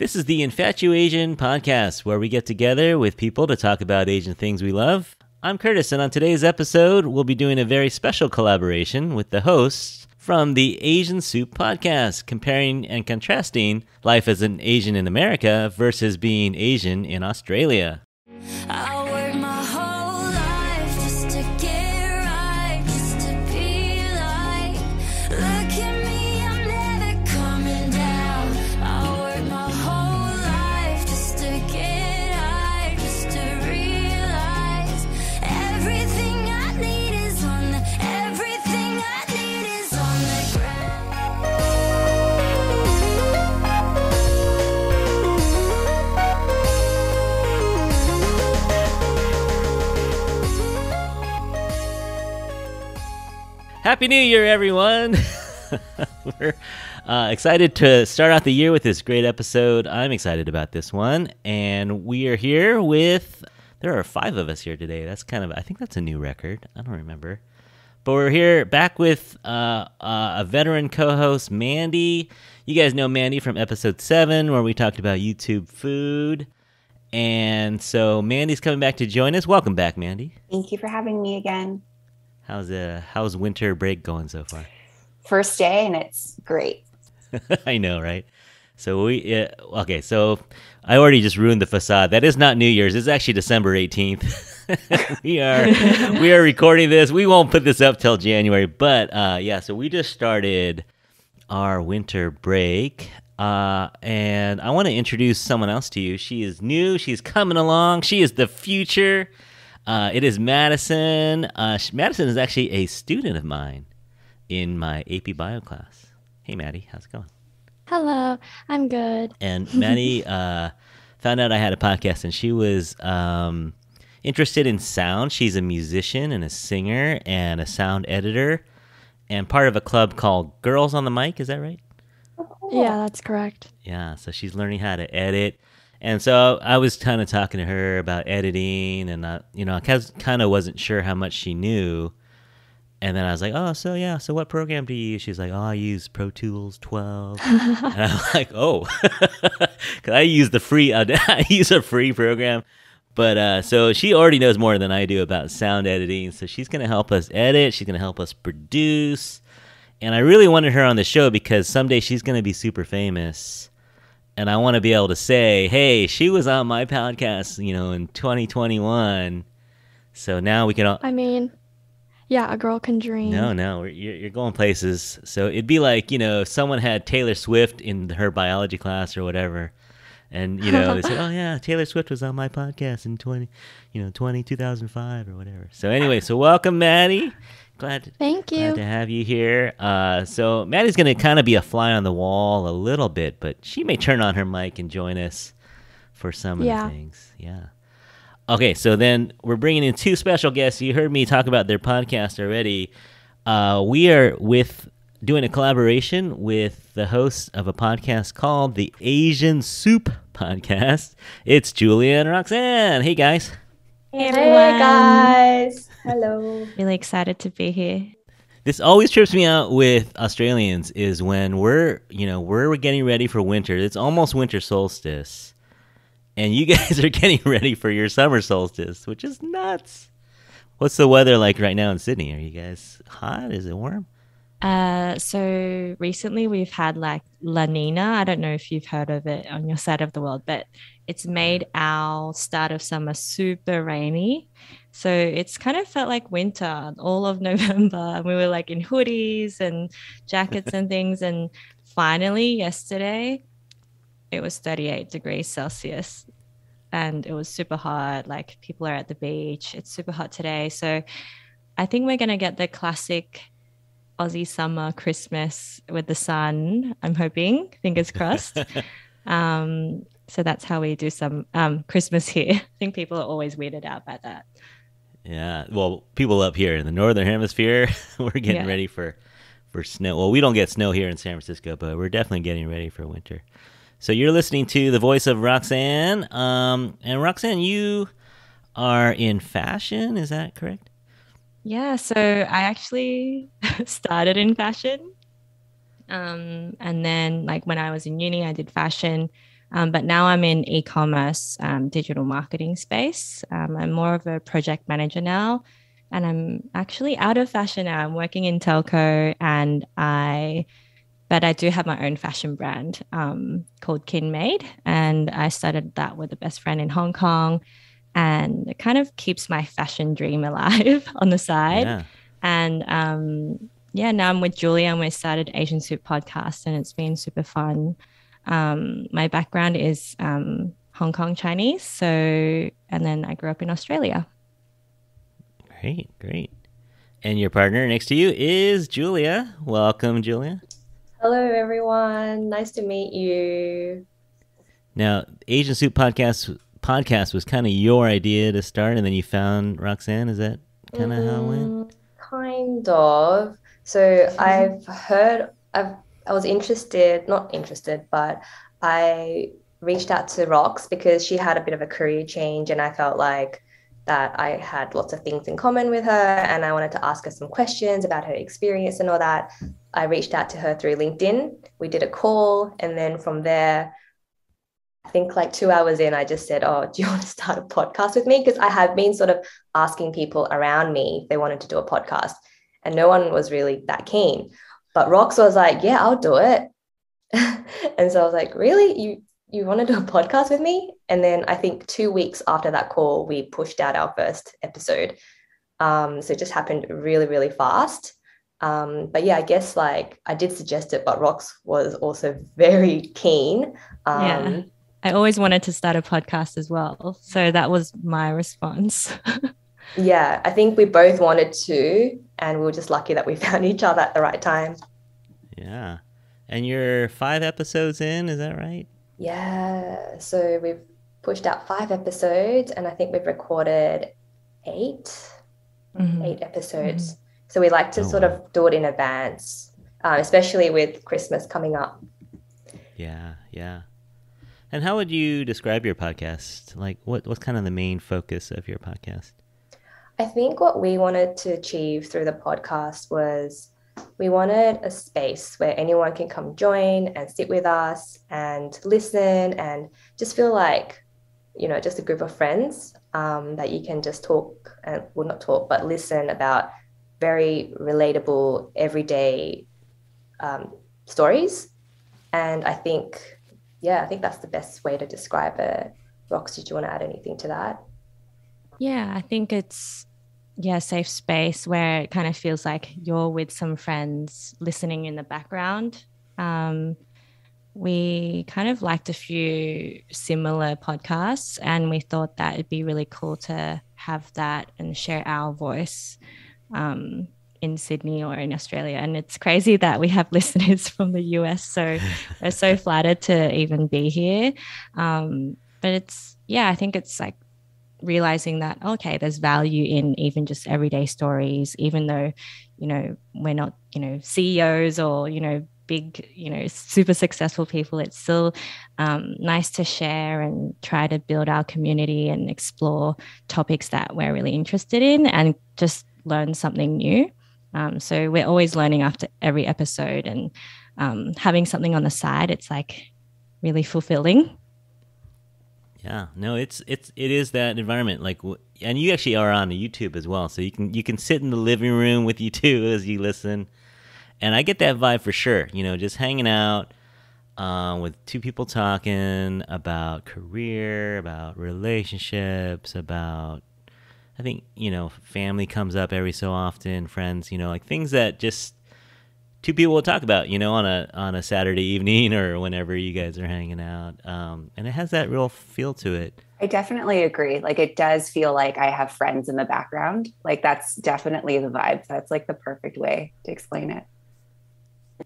This is the Infatuasian podcast, where we get together with people to talk about Asian things we love. I'm Curtis, and on today's episode, we'll be doing a very special collaboration with the hosts from the Asian Soup podcast, comparing and contrasting life as an Asian in America versus being Asian in Australia. I work my whole life just to get right, just to be like, look at me, I'm never coming down. I work my whole life just to get high, just to realize everything I need is on the, everything I need is on the ground. Happy New Year, everyone! We're excited to start out the year with this great episode. I'm excited about this one. And we are here with, there are 5 of us here today. That's kind of, I think that's a new record. I don't remember. But we're here back with a veteran co-host, Mandy. You guys know Mandy from episode 7, where we talked about YouTube food. And so Mandy's coming back to join us. Welcome back, Mandy. Thank you for having me again. How's winter break going so far? First day, and it's great. I know, right? So okay. So I already just ruined the facade. That is not New Year's. It's actually December 18th. we are recording this. We won't put this up till January, but yeah. So we just started our winter break, and I want to introduce someone else to you. She is new. She's coming along. She is the future. It is Madison. Madison is actually a student of mine in my AP Bio class. Hey, Maddie, how's it going? Hello, I'm good. And Maddie found out I had a podcast, and she was interested in sound. She's a musician and a singer and a sound editor and part of a club called Girls on the Mic. Is that right? Yeah, that's correct. Yeah, so she's learning how to edit. And so I was kind of talking to her about editing, and I kind of wasn't sure how much she knew. And then I was like, oh, so what program do you use? She's like, oh, I use Pro Tools 12. And I'm like, oh, because I use I use a free program. But so she already knows more than I do about sound editing. So she's going to help us edit. She's going to help us produce. And I really wanted her on the show because someday she's going to be super famous. And I want to be able to say, hey, she was on my podcast, in 2021. So now we can all... I mean, yeah, a girl can dream. No, you're going places. So it'd be like, if someone had Taylor Swift in her biology class or whatever. And, they said, oh, yeah, Taylor Swift was on my podcast in 2005 or whatever. So anyway, so welcome, Maddie. Thank you. Glad to have you here. So Maddie's going to kind of be a fly on the wall a little bit, but she may turn on her mic and join us for some of the things. Yeah. Okay, so then we're bringing in 2 special guests. You heard me talk about their podcast already. We are doing a collaboration with the hosts of a podcast called the Asian Soup podcast. It's Julia and Roxane. Hey, guys. Hey, everyone. Hey, guys. Hello. Really excited to be here. This always trips me out with Australians is when we're getting ready for winter. It's almost winter solstice. And you guys are getting ready for your summer solstice, which is nuts. What's the weather like right now in Sydney? Are you guys hot? Is it warm? So recently we've had like La Nina. I don't know if you've heard of it on your side of the world, but it's made our start of summer super rainy. So it's kind of felt like winter all of November. We were like in hoodies and jackets and things. And finally yesterday, it was 38 degrees Celsius and it was super hot. Like people are at the beach. It's super hot today. So I think we're going to get the classic Aussie summer Christmas with the sun, I'm hoping, fingers crossed. So that's how we do some Christmas here. I think people are always weirded out by that. Yeah, well, people up here in the northern hemisphere, we're getting ready for snow. Well, we don't get snow here in San Francisco, but we're definitely getting ready for winter. So you're listening to the voice of Roxane. And Roxane, you are in fashion, is that correct? Yeah, so I actually started in fashion. And then like when I was in uni, I did fashion. But now I'm in e-commerce, digital marketing space. I'm more of a project manager now, and I'm actually out of fashion now. I'm working in telco, but I do have my own fashion brand called Kinmade, and I started that with a best friend in Hong Kong, and it kind of keeps my fashion dream alive on the side. Yeah. And now I'm with Julia, and we started Asian Soup podcast, and it's been super fun. My background is Hong Kong Chinese, and then I grew up in Australia. Great. And your partner next to you is Julia. Welcome, Julia. Hello, everyone. Nice to meet you. Now, Asian Soup podcast was kind of your idea to start, and then you found Roxane. Is that kind of how it went? Kind of. So I was not interested, but I reached out to Rox because she had a bit of a career change, and I felt like that I had lots of things in common with her, and I wanted to ask her some questions about her experience and all that. I reached out to her through LinkedIn. We did a call, and then from there, I think like 2 hours in, I just said, "Oh, do you want to start a podcast with me?" Because I have been sort of asking people around me if they wanted to do a podcast, and no one was really that keen. But Rox was like, "Yeah, I'll do it." And so I was like, "Really? You want to do a podcast with me?" And then I think 2 weeks after that call, we pushed out our first episode. So it just happened really, really fast. But yeah, I guess like I did suggest it, but Rox was also very keen. Yeah. I always wanted to start a podcast as well. So that was my response. Yeah, I think we both wanted to, and we were just lucky that we found each other at the right time. Yeah. And you're 5 episodes in, is that right? Yeah, so we've pushed out 5 episodes, and I think we've recorded 8 episodes. So we like to sort of do it in advance, especially with Christmas coming up. Yeah. And how would you describe your podcast? Like, what's kind of the main focus of your podcast? I think what we wanted to achieve through the podcast was we wanted a space where anyone can come join and sit with us and listen and just feel like, just a group of friends that you can just talk, and well, not talk, but listen about very relatable, everyday stories. And I think that's the best way to describe it. Rox, did you want to add anything to that? Yeah, I think it's a safe space where it kind of feels like you're with some friends listening in the background. We kind of liked a few similar podcasts, and we thought that it'd be really cool to have that and share our voice in Sydney or in Australia. And it's crazy that we have listeners from the US. So we're so flattered to even be here. But I think it's like realizing that, okay, there's value in even just everyday stories, even though, we're not, CEOs or, big, super successful people. It's still nice to share and try to build our community and explore topics that we're really interested in and just learn something new. So we're always learning after every episode, and having something on the side, it's like really fulfilling. Yeah, no, it is that environment. Like, and you actually are on YouTube as well, so you can sit in the living room with you too as you listen, and I get that vibe for sure. Just hanging out with two people talking about career, about relationships, about, I think, family comes up every so often, friends, like things that just two people will talk about, on a Saturday evening or whenever you guys are hanging out. And it has that real feel to it. I definitely agree. Like, it does feel like I have friends in the background. Like, that's definitely the vibe. That's like the perfect way to explain it.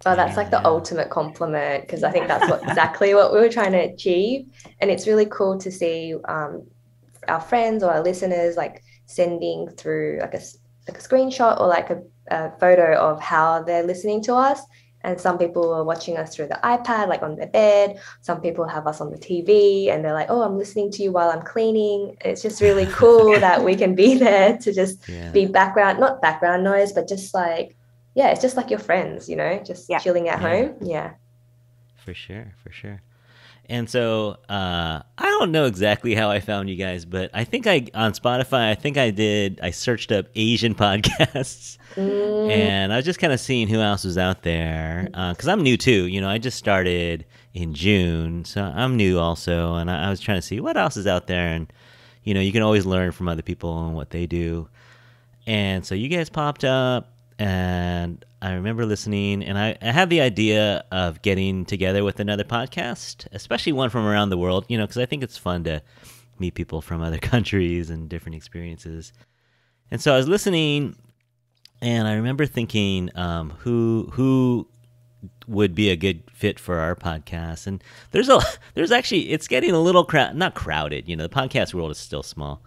Oh, that's like the ultimate compliment, because I think that's exactly what we were trying to achieve. And it's really cool to see our friends or our listeners like sending through like a screenshot or like a photo of how they're listening to us. And some people are watching us through the iPad, like on their bed. Some people have us on the TV and they're like, "Oh, I'm listening to you while I'm cleaning." It's just really cool that we can be there to just be not background noise, but just like, it's just like your friends, just chilling at home. Yeah. For sure. And so I don't know exactly how I found you guys, but I think on Spotify, I searched up Asian podcasts. And I was just kind of seeing who else was out there. Because I'm new too. I just started in June. So I'm new also. And I was trying to see what else is out there. And, you can always learn from other people and what they do. And so you guys popped up. And I remember listening, and I had the idea of getting together with another podcast, especially one from around the world, because I think it's fun to meet people from other countries and different experiences. And so I was listening, and I remember thinking, who would be a good fit for our podcast? And there's actually, it's getting a little not crowded. The podcast world is still small,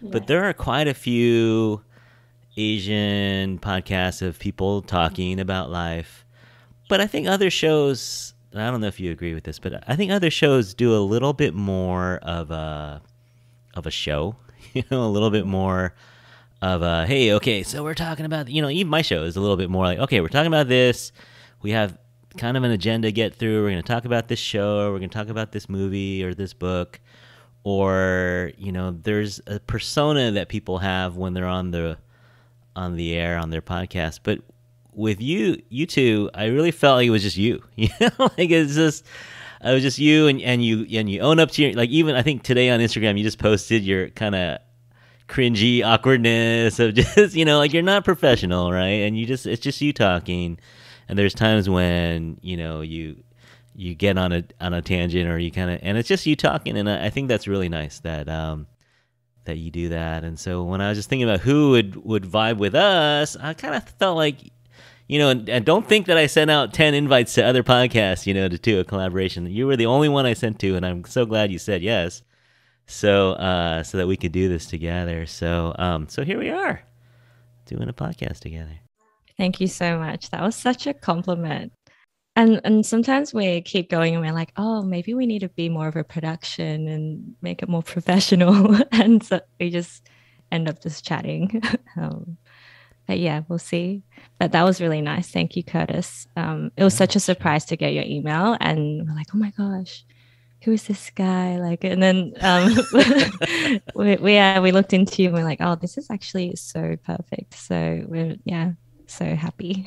but there are quite a few Asian podcasts of people talking about life. But I think other shows, I don't know if you agree with this, but I think other shows do a little bit more of a show, a little bit more of a, hey, okay, so we're talking about, even my show is a little bit more like, okay, we're talking about this. We have kind of an agenda to get through. We're going to talk about this show. We're going to talk about this movie or this book. Or, there's a persona that people have when they're on the air on their podcast. But with you two, I really felt like it was just you. Like it was just you, and you own up to your, like, even I think today on Instagram you just posted your kind of cringy awkwardness of just like you're not professional, right? And it's just you talking. And there's times when you get on a tangent, or you kind of, and it's just you talking, and I think that's really nice that you do that. And so when I was just thinking about who would vibe with us, I kind of felt like, and don't think that I sent out 10 invites to other podcasts, to do a collaboration. You were the only one I sent to, and I'm so glad you said yes. So that we could do this together. So here we are doing a podcast together. Thank you so much. That was such a compliment. And sometimes we keep going and we're like, oh, maybe we need to be more of a production and make it more professional. And so we just end up just chatting. But yeah, we'll see. But that was really nice. Thank you, Curtis. It was such a surprise to get your email. And we're like, oh my gosh, who is this guy? Like, and then we looked into you and we're like, oh, this is actually so perfect. So we're so happy.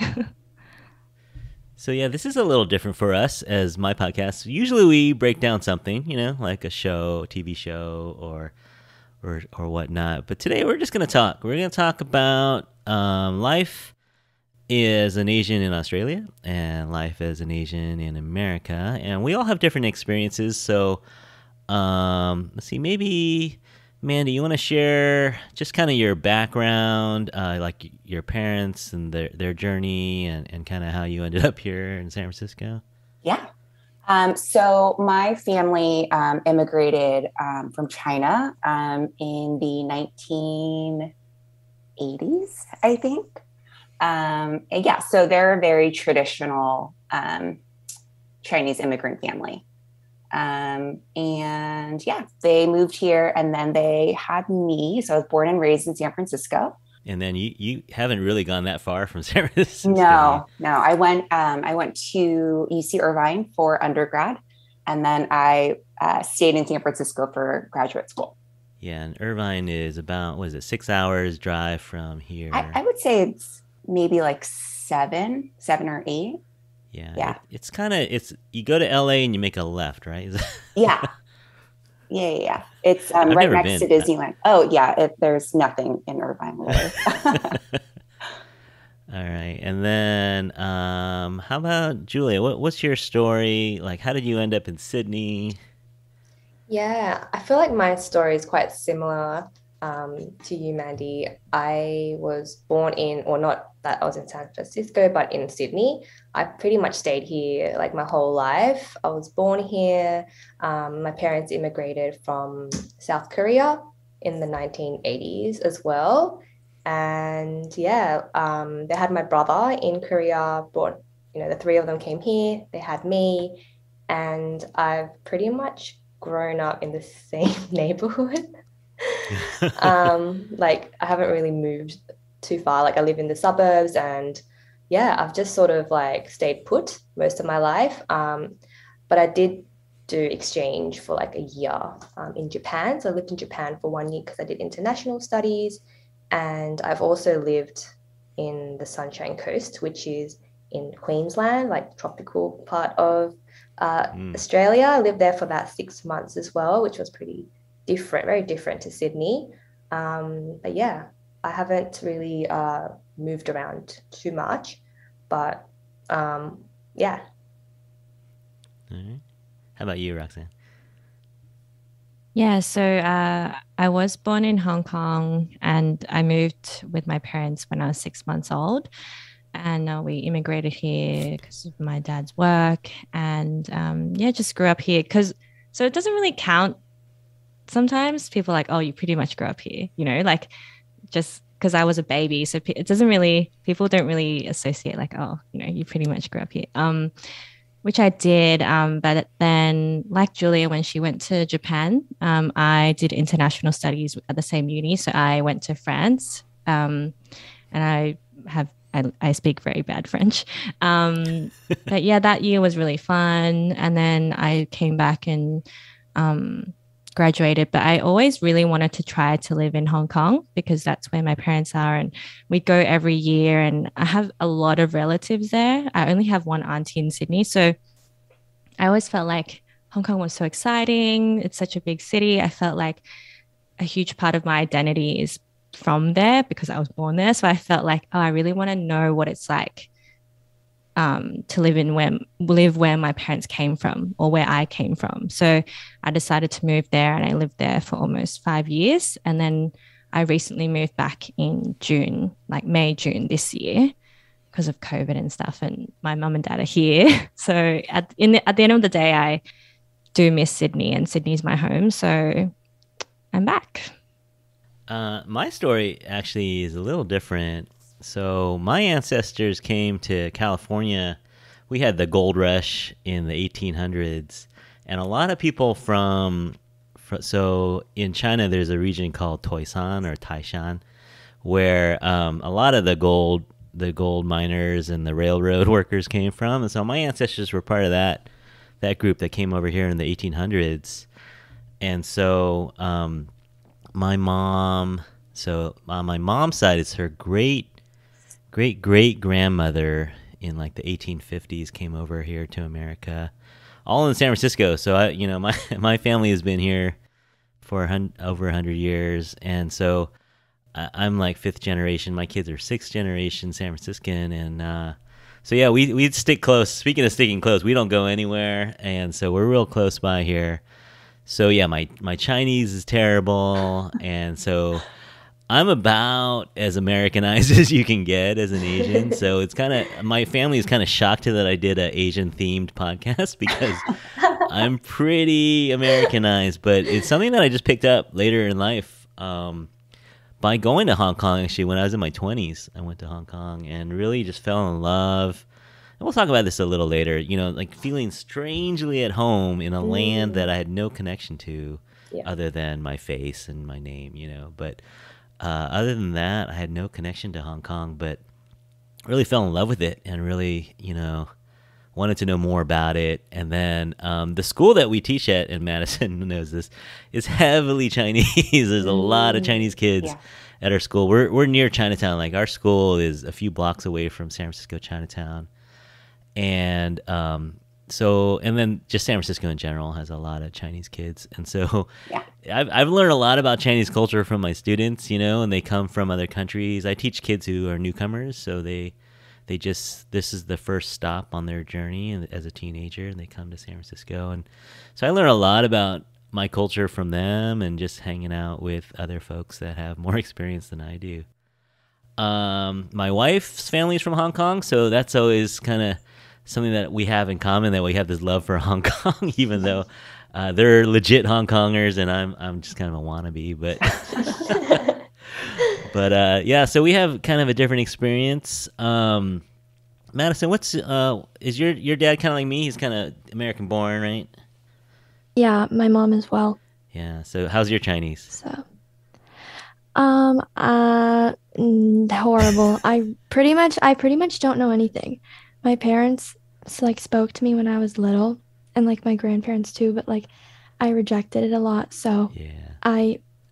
So yeah, this is a little different for us as my podcast. Usually we break down something, like a show, TV show, or whatnot. But today we're just going to talk. We're going to talk about life as an Asian in Australia and life as an Asian in America. And we all have different experiences. So let's see, maybe Mandy, you want to share just kind of your background, like your parents and their journey, and kind of how you ended up here in San Francisco? Yeah. So my family immigrated from China in the 1980s, I think. So they're a very traditional Chinese immigrant family. They moved here, and then they had me. So I was born and raised in San Francisco. And then you haven't really gone that far from San Francisco. No. I went to UC Irvine for undergrad, and then I stayed in San Francisco for graduate school. Yeah, and Irvine is about, 6 hours drive from here? I would say it's maybe like seven or 8. Yeah. It's kind of, you go to LA and you make a left, right? Yeah. It's right next to Disneyland. Oh yeah. There's nothing in Irvine, really. All right. And then how about Julia? What's your story? Like, how did you end up in Sydney? Yeah, I feel like my story is quite similar to you, Mandy. I was born in, or not that I was in San Francisco, but in Sydney. I pretty much stayed here like my whole life. I was born here. My parents immigrated from South Korea in the 1980s as well. And they had my brother in Korea, brought, the three of them came here. They had me, and I've pretty much grown up in the same neighborhood. I haven't really moved too far. Like, I live in the suburbs, and I've just sort of like stayed put most of my life. But I did do exchange for like a year in Japan. So I lived in Japan for 1 year because I did international studies. And I've also lived in the Sunshine Coast, which is in Queensland, like tropical part of Australia. I lived there for about 6 months as well, which was pretty different, very different to Sydney. But yeah, I haven't really moved around too much, but yeah. All right. How about you, Roxane? Yeah, so I was born in Hong Kong and I moved with my parents when I was 6 months old. And we immigrated here because of my dad's work. And yeah, just grew up here. So it doesn't really count. Sometimes people are like, oh, you pretty much grew up here, like just because I was a baby. So it doesn't really, people don't really associate like, oh, you pretty much grew up here. Which I did. But then, like Julia, when she went to Japan, I did international studies at the same uni. So I went to France, and I speak very bad French. But yeah, that year was really fun. And then I came back and graduated. But I always really wanted to try to live in Hong Kong because that's where my parents are. And we go every year. And I have a lot of relatives there. I only have one auntie in Sydney. So I always felt like Hong Kong was so exciting. It's such a big city. I felt like a huge part of my identity is from there because I was born there. So I felt like, oh, I really want to know what it's like to live where my parents came from or where I came from. So I decided to move there and I lived there for almost 5 years. And then I recently moved back in June, like May, June this year because of COVID and stuff. And my mum and dad are here. So at the end of the day, I do miss Sydney and Sydney's my home. So I'm back. My story actually is a little different. So my ancestors came to California. We had the gold rush in the 1800s. And a lot of people so in China, there's a region called Toisan or Taishan, where a lot of the gold miners and the railroad workers came from. And so my ancestors were part of that group that came over here in the 1800s. And so my mom, on my mom's side, it's her great grandmother in like the 1850s came over here to America, all in San Francisco. So my family has been here for over 100 years, and so I'm like 5th generation. My kids are 6th generation San Franciscan, and so yeah, we stick close. Speaking of sticking close, we don't go anywhere, and so we're real close by here. So yeah, my Chinese is terrible, and so I'm about as Americanized as you can get as an Asian. So it's my family is kind of shocked that I did an Asian themed podcast because I'm pretty Americanized, but it's something that I just picked up later in life by going to Hong Kong. Actually, when I was in my 20s, I went to Hong Kong and really just fell in love. And we'll talk about this a little later, like feeling strangely at home in a land that I had no connection to other than my face and my name, but other than that, I had no connection to Hong Kong, but really fell in love with it and really, wanted to know more about it. And then the school that we teach at in Madison knows this is heavily Chinese. There's a lot of Chinese kids at our school. We're near Chinatown. Like our school is a few blocks away from San Francisco Chinatown. And and then just San Francisco in general has a lot of Chinese kids. And so I've learned a lot about Chinese culture from my students, and they come from other countries. I teach kids who are newcomers, so this is the first stop on their journey as a teenager, and they come to San Francisco. And so I learn a lot about my culture from them and just hanging out with other folks that have more experience than I do. My wife's family is from Hong Kong, so that's always kind of something that we have in common, that we have this love for Hong Kong, even though they're legit Hong Kongers and I'm just kind of a wannabe. But so we have kind of a different experience. Madison, is your dad kind of like me? He's kind of American born, right? Yeah, my mom as well. Yeah. So how's your Chinese? So, horrible. I pretty much don't know anything. My parents spoke to me when I was little, and like my grandparents too, but like I rejected it a lot. So Yeah.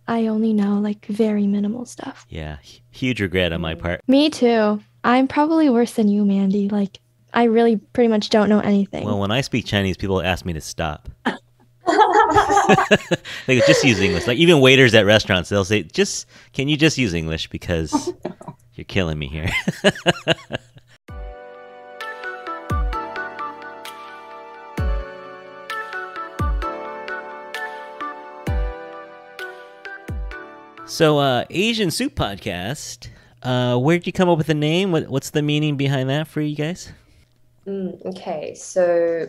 I only know like very minimal stuff. Yeah. Huge regret on my part. Me too. I'm probably worse than you, Mandy. Like I really pretty much don't know anything. Well, when I speak Chinese, people ask me to stop. They just use English. Like even waiters at restaurants, they'll say, can you just use English because you're killing me here. So, Asian Soup Podcast, where did you come up with the name? What's the meaning behind that for you guys? Okay, so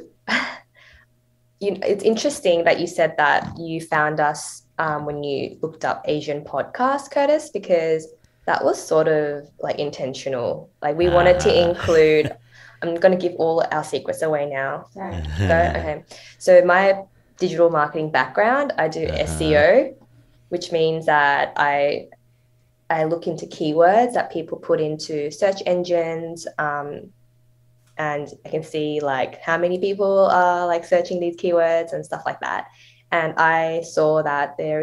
it's interesting that you said that you found us when you looked up Asian podcast, Curtis, because that was sort of like intentional. Like we wanted to include, I'm going to give all our secrets away now. Go? Okay. So my digital marketing background, I do SEO, which means that I look into keywords that people put into search engines, and I can see like how many people are like searching these keywords and stuff like that. And I saw that there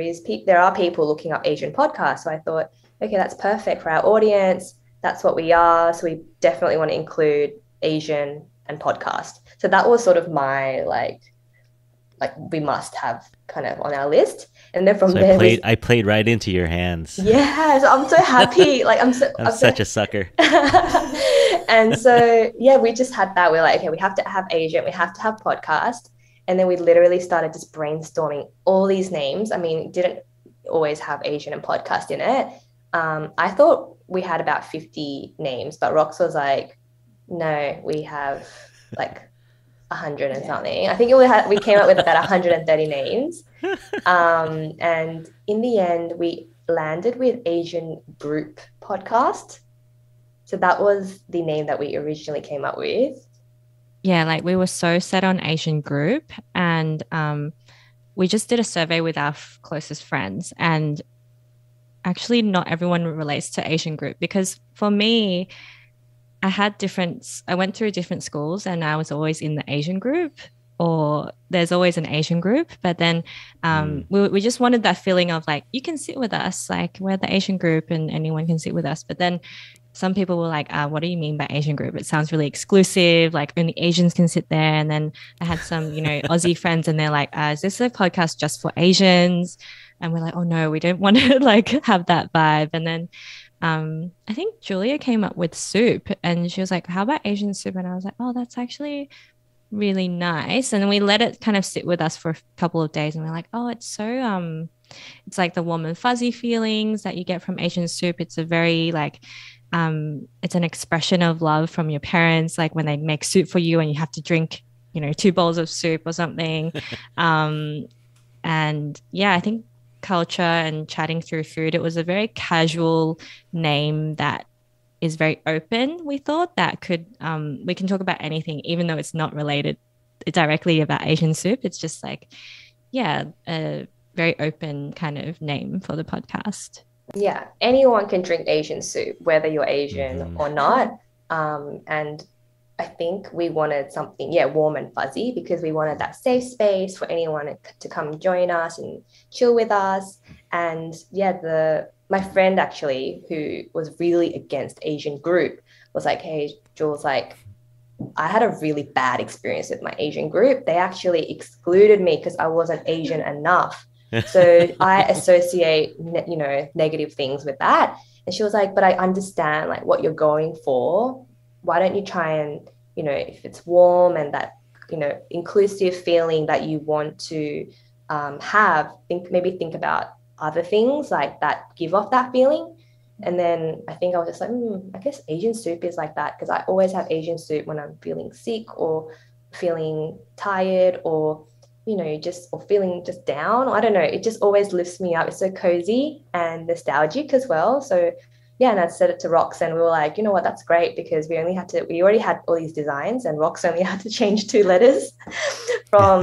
are people looking up Asian podcasts. So I thought, okay, that's perfect for our audience. That's what we are. So we definitely want to include Asian and podcast. So that was sort of my like we must have kind of on our list. And then from there, I played right into your hands. Yeah, so I'm so happy. Like I'm such a sucker. And so yeah, we just had that. We're like, okay, we have to have Asian, we have to have podcast. And then we literally started just brainstorming all these names. I mean, didn't always have Asian and podcast in it. I thought we had about 50 names, but Rox was like, no, we have like 100 and something. I think we came up with about 130 names. And in the end, we landed with Asian Group Podcast. So that was the name that we originally came up with. Yeah, like we were so set on Asian Group, and we just did a survey with our closest friends, and actually not everyone relates to Asian Group, because for me, I went through different schools and I was always in the Asian group, or there's always an Asian group. But then we just wanted that feeling of like, you can sit with us, like we're the Asian group and anyone can sit with us. But then some people were like, what do you mean by Asian group? It sounds really exclusive, like only Asians can sit there. And then I had some, Aussie friends, and they're like, is this a podcast just for Asians? And we're like, oh no, we don't want to like have that vibe. And then I think Julia came up with soup, and she was like, how about Asian soup? And I was like, oh, that's actually really nice. And then we let it kind of sit with us for a couple of days, and we're like, oh, it's so it's like the warm and fuzzy feelings that you get from Asian soup. It's a very like it's an expression of love from your parents, like when they make soup for you and you have to drink 2 bowls of soup or something. And yeah, I think culture and chatting through food, it was a very casual name that is very open. We thought that we can talk about anything, even though it's not related directly about Asian soup. It's just like, yeah, a very open kind of name for the podcast. Yeah, anyone can drink Asian soup, whether you're Asian or not. And I think we wanted something, warm and fuzzy, because we wanted that safe space for anyone to come join us and chill with us. And my friend actually, who was really against Asian group, was like, hey, Jules, like, I had a really bad experience with my Asian group. They actually excluded me because I wasn't Asian enough. So I associate, negative things with that. And she was like, but I understand like what you're going for. Why don't you try and, if it's warm and that, inclusive feeling that you want to think about other things like that give off that feeling. And then I think I was just like, I guess Asian soup is like that, because I always have Asian soup when I'm feeling sick or feeling tired or, or feeling just down. I don't know. It just always lifts me up. It's so cozy and nostalgic as well. So yeah, and I said it to Rox, and we were like, you know what, that's great, because we already had all these designs, and Rox only had to change 2 letters from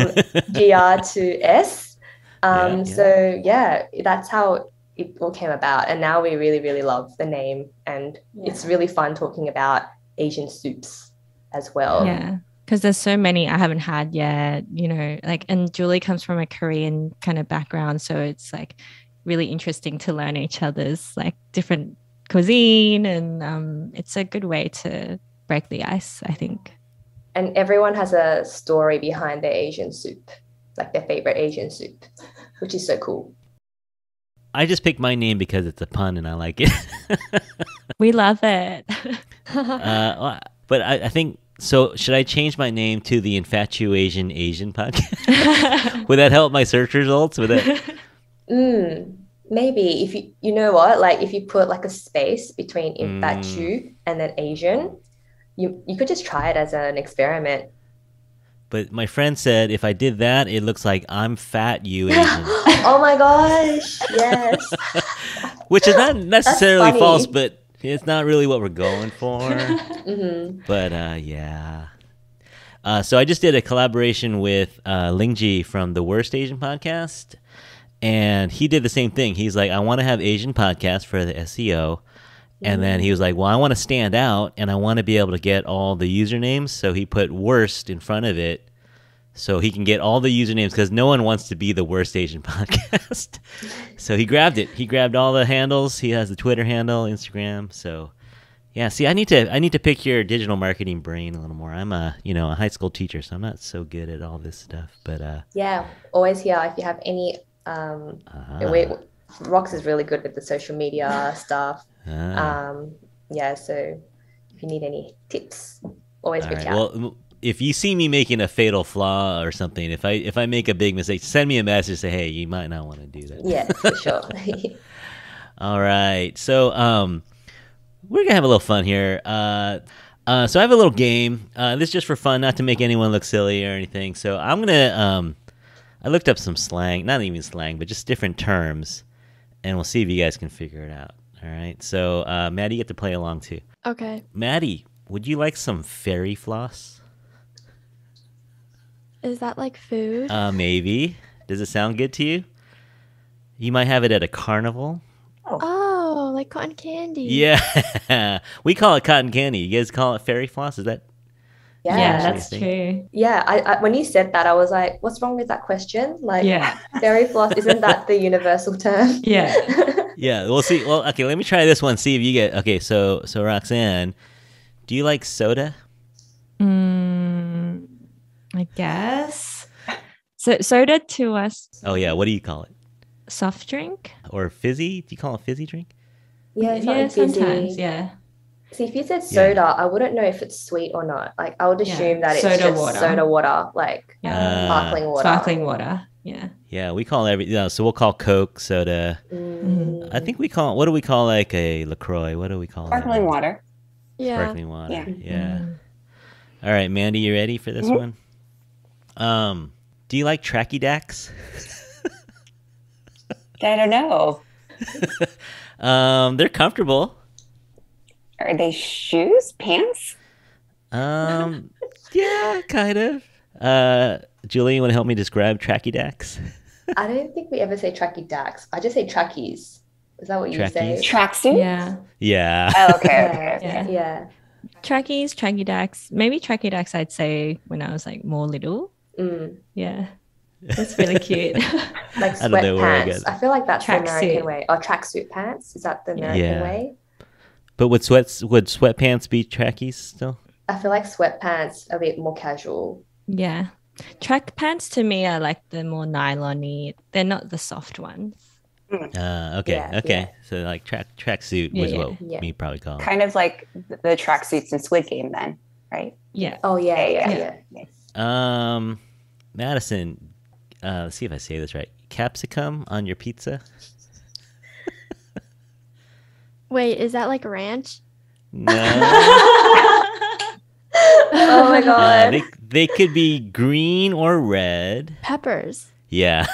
GR to S. So yeah, that's how it all came about. And now we really, really love the name, and it's really fun talking about Asian soups as well. Yeah. Because there's so many I haven't had yet, you know, like, and Julie comes from a Korean kind of background. So it's like really interesting to learn each other's like different cuisine. And it's a good way to break the ice, I think. And everyone has a story behind their Asian soup, like their favorite Asian soup, which is so cool. I just picked my name because it's a pun and I like it. We love it. But I think, so should I change my name to the Infatuasian Asian podcast? Would that help my search results? Would that? Maybe if you know what, like if you put like a space between infatu and then Asian, you could just try it as an experiment. But my friend said if I did that, it looks like I'm fat, you Asian. Oh my gosh, yes. Which is not necessarily funny. false, but it's not really what we're going for. Mm-hmm. But yeah. So I just did a collaboration with Lingji from the Worst Asian Podcast. And he did the same thing. He's like, I want to have Asian podcasts for the SEO. And then he was like, well, I want to stand out and I want to be able to get all the usernames. So he put worst in front of it so he can get all the usernames because no one wants to be the Worst Asian Podcast. So he grabbed it. He grabbed all the handles. He has the Twitter handle, Instagram. So yeah, see, I need to pick your digital marketing brain a little more. I'm a high school teacher, so I'm not so good at all this stuff. But yeah, always here if you have any Rox is really good with the social media stuff. Yeah, so if you need any tips, always reach out. Well, if you see me making a fatal flaw or something, if I make a big mistake, send me a message. Say, hey, you might not want to do that. Yeah, for sure. All right, so we're gonna have a little fun here. So I have a little game. This is just for fun, not to make anyone look silly or anything. So I'm gonna I looked up some slang, not even slang, but just different terms, and we'll see if you guys can figure it out. All right. So, Maddie, you get to play along too. Okay. Maddie, would you like some fairy floss? Is that like food? Maybe. Does it sound good to you? You might have it at a carnival. Oh, like cotton candy. Yeah. We call it cotton candy. You guys call it fairy floss? Is that? Yeah, Actually, that's true. Yeah, I when you said that, I was like, what's wrong with that question? Like, fairy floss, isn't that the universal term? Yeah. Yeah, we'll see. Well, okay, let me try this one. See if you get. Okay, so Roxanne, do you like soda? I guess. So soda to us, Oh yeah, what do you call it? soft drink. Or fizzy? Do you call it fizzy drink? Yeah, it's Yeah, not fizzy. sometimes. Yeah. See, if you said soda, I wouldn't know if it's sweet or not. Like, I would assume that it's Soda just water. soda water, like Yeah. sparkling water. Sparkling water. Yeah. Yeah, we call so we'll call Coke soda. I think we call, what do we call like a LaCroix? What do we call Sparkling that? water. Yeah. Sparkling water. Yeah. Yeah. All right, Mandy, you ready for this one? Do you like tracky dacks? I don't know. They're comfortable. Are they shoes, pants? Yeah, kind of. Julie, you want to help me describe tracky dacks? I don't think we ever say tracky dacks. I just say trackies. Is that what you say? Trackies? Tracksuit? Yeah. Yeah. Oh, okay. Yeah. Trackies, tracky dacks. Maybe tracky dacks I'd say when I was like more little. Yeah. That's really cute. Like I don't know where I got sweatpants. it. I feel like that's the American Tracksuit. way. Or tracksuit pants. Is that the American Yeah. way? But would sweatpants be trackies still? I feel like sweatpants are a bit more casual. Yeah. Track pants to me are like the more nylon-y. They're not the soft ones. Okay. Yeah, Okay. yeah. So like tracksuit Yeah, was yeah, what yeah. me probably call it. Kind of like the tracksuits in Squid Game then, right? Yeah. Oh, yeah. Madison, let's see if I say this right. Capsicum on your pizza? Wait, is that like ranch? No. Oh my god. They could be green or red. Peppers. Yeah.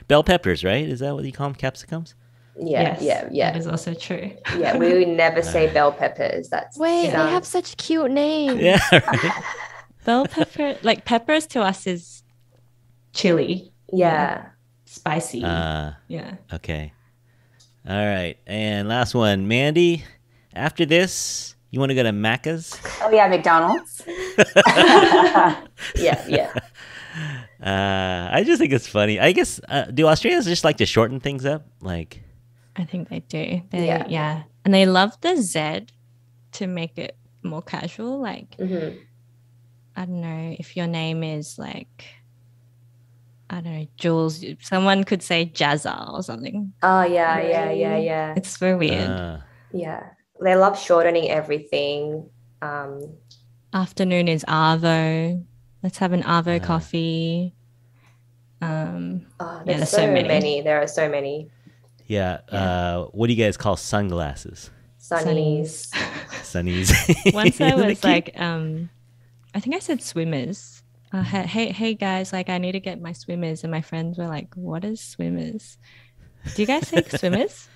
Bell peppers, right? Is that what you call them? Capsicums? Yeah. That is also true. Yeah, we would never say bell peppers. That's Wait, they sounds- have such cute names. Yeah. Right? Bell pepper, like peppers to us is chili, Yeah. spicy. Yeah. Okay. All right. And last one. Mandy, after this, You want to go to Macca's? Oh yeah, McDonald's. Yeah. I just think it's funny. I guess do Australians just like to shorten things up? Like, I think they do. Yeah. Yeah. And they love the Z to make it more casual. Like, Mm-hmm. I don't know, if your name is like, I don't know, Jules, someone could say Jazza or something. Oh, yeah. It's so weird. Yeah. They love shortening everything. Afternoon is Arvo. Let's have an Arvo coffee. Oh, Yeah, there's there's so so many. many. There are so many. yeah. What do you guys call sunglasses? Sunnies. Sunnies. Once I Isn't it was cute? like, I think I said swimmers. Hey guys, like I need to get my swimmers, and my friends were like, "What is swimmers? Do you guys say swimmers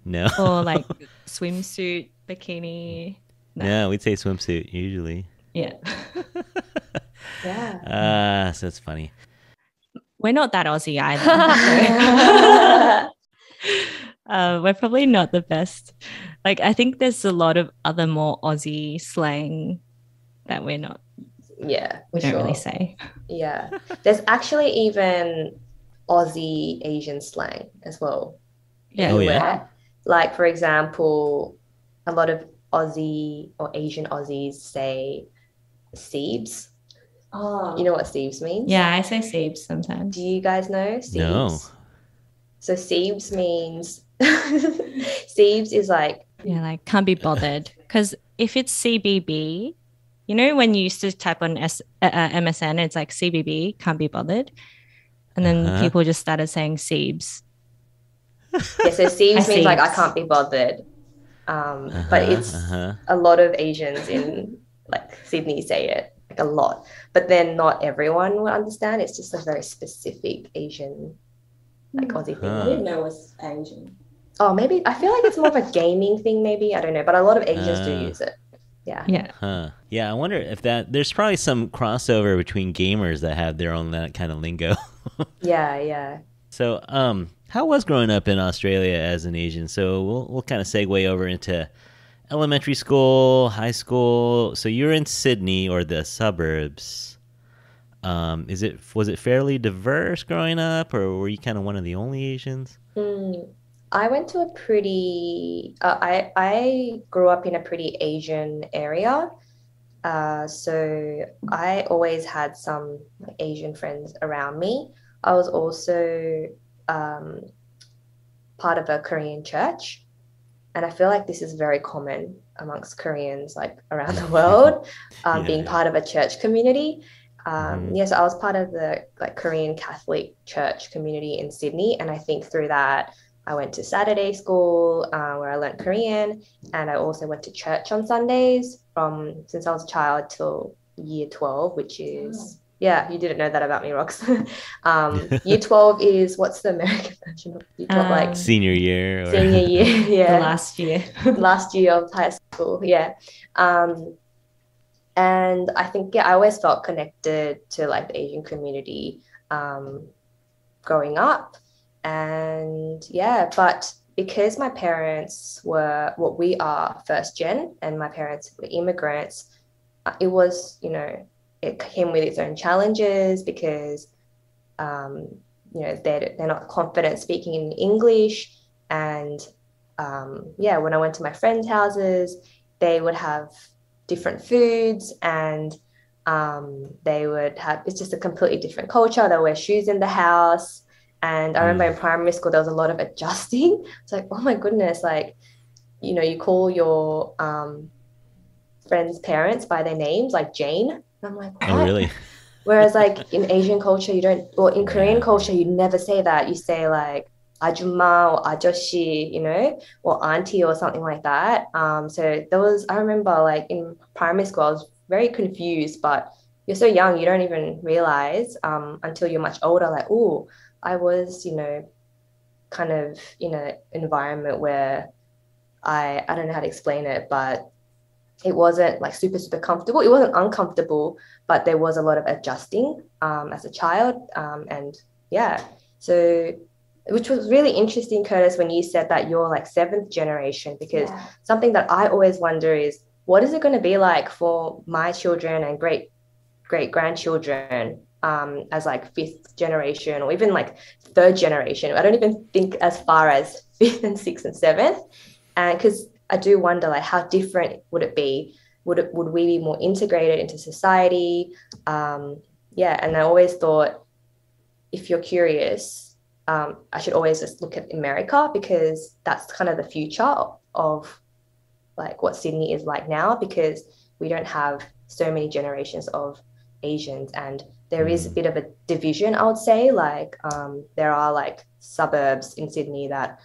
No. or like swimsuit, bikini?" No, we'd say swimsuit usually. Yeah, Yeah. So it's funny. we're not that Aussie either. We're probably not the best. Like I think there's a lot of other more Aussie slang that we Yeah, for don't really sure. say. Yeah. There's actually even Aussie Asian slang as well. Yeah. Oh, yeah? everywhere. Like, for example, a lot of Aussie or Asian Aussies say siebes. Oh, You know what siebes means? Yeah, I say siebes sometimes. Do you guys know siebes? No. So siebes means siebes is like, Yeah, like can't be bothered. Because if it's CBB, you know, when you used to type on MSN, it's like CBB, can't be bothered. And then Uh-huh. people just started saying Siebes. yeah, so siebes means like I siebes. can't be bothered. But it's a lot of Asians in like Sydney say it, like a lot. But then not everyone will understand. It's just a very specific Asian, like Aussie thing. Huh. I didn't know it was Asian. Oh, maybe I feel like it's more of a gaming thing, maybe. I don't know, but a lot of Asians do use it. Yeah. Yeah. Huh. Yeah, I wonder if there's probably some crossover between gamers that have their own that kind of lingo. Yeah. So, how was growing up in Australia as an Asian? So we'll kind of segue over into elementary school, high school. So you're in Sydney or the suburbs. Was it fairly diverse growing up, or were you kind of one of the only Asians? I went to a pretty, I grew up in a pretty Asian area. So I always had some Asian friends around me. I was also part of a Korean church. And I feel like this is very common amongst Koreans like around the world, being part of a church community. So I was part of the like Korean Catholic church community in Sydney. And I think through that, I went to Saturday school where I learned Korean, and I also went to church on Sundays since I was a child till year 12, which is, yeah, you didn't know that about me, Rox. Year 12 is, what's the American version of year 12? Like Senior year? Or... senior year, yeah. The last year. Last year of high school, yeah. And I think, I always felt connected to like the Asian community growing up. And but because my parents were what we are first gen and my parents were immigrants, it was, it came with its own challenges because, they're not confident speaking in English. And when I went to my friends' houses, they would have different foods and they would have, it's just a completely different culture. They'll wear shoes in the house. And I remember in primary school, there was a lot of adjusting. It's like, oh my goodness, like, you call your friends' parents by their names, like Jane. And I'm like, what? Oh, really? Whereas like in Asian culture, in Korean culture, you never say that. You say like ajumma or ajoshi, or auntie or something like that. So I remember like in primary school, I was very confused, but you're so young, you don't even realize until you're much older, like, oh, I was, kind of in an environment where I don't know how to explain it, but it wasn't like super, super comfortable. It wasn't uncomfortable, but there was a lot of adjusting as a child. So which was really interesting, Curtis, when you said that you're like 7th generation, because something that I always wonder is what is it going to be like for my children and great grandchildren as like fifth generation or even like third generation? I don't even think as far as fifth and sixth and seventh. And because I do wonder, like, how different would it be? Would we be more integrated into society? Yeah, and I always thought, if you're curious, I should always just look at America, because that's kind of the future of like what Sydney is like now, because we don't have so many generations of Asians, and there is a bit of a division, I would say. Like there are like suburbs in Sydney that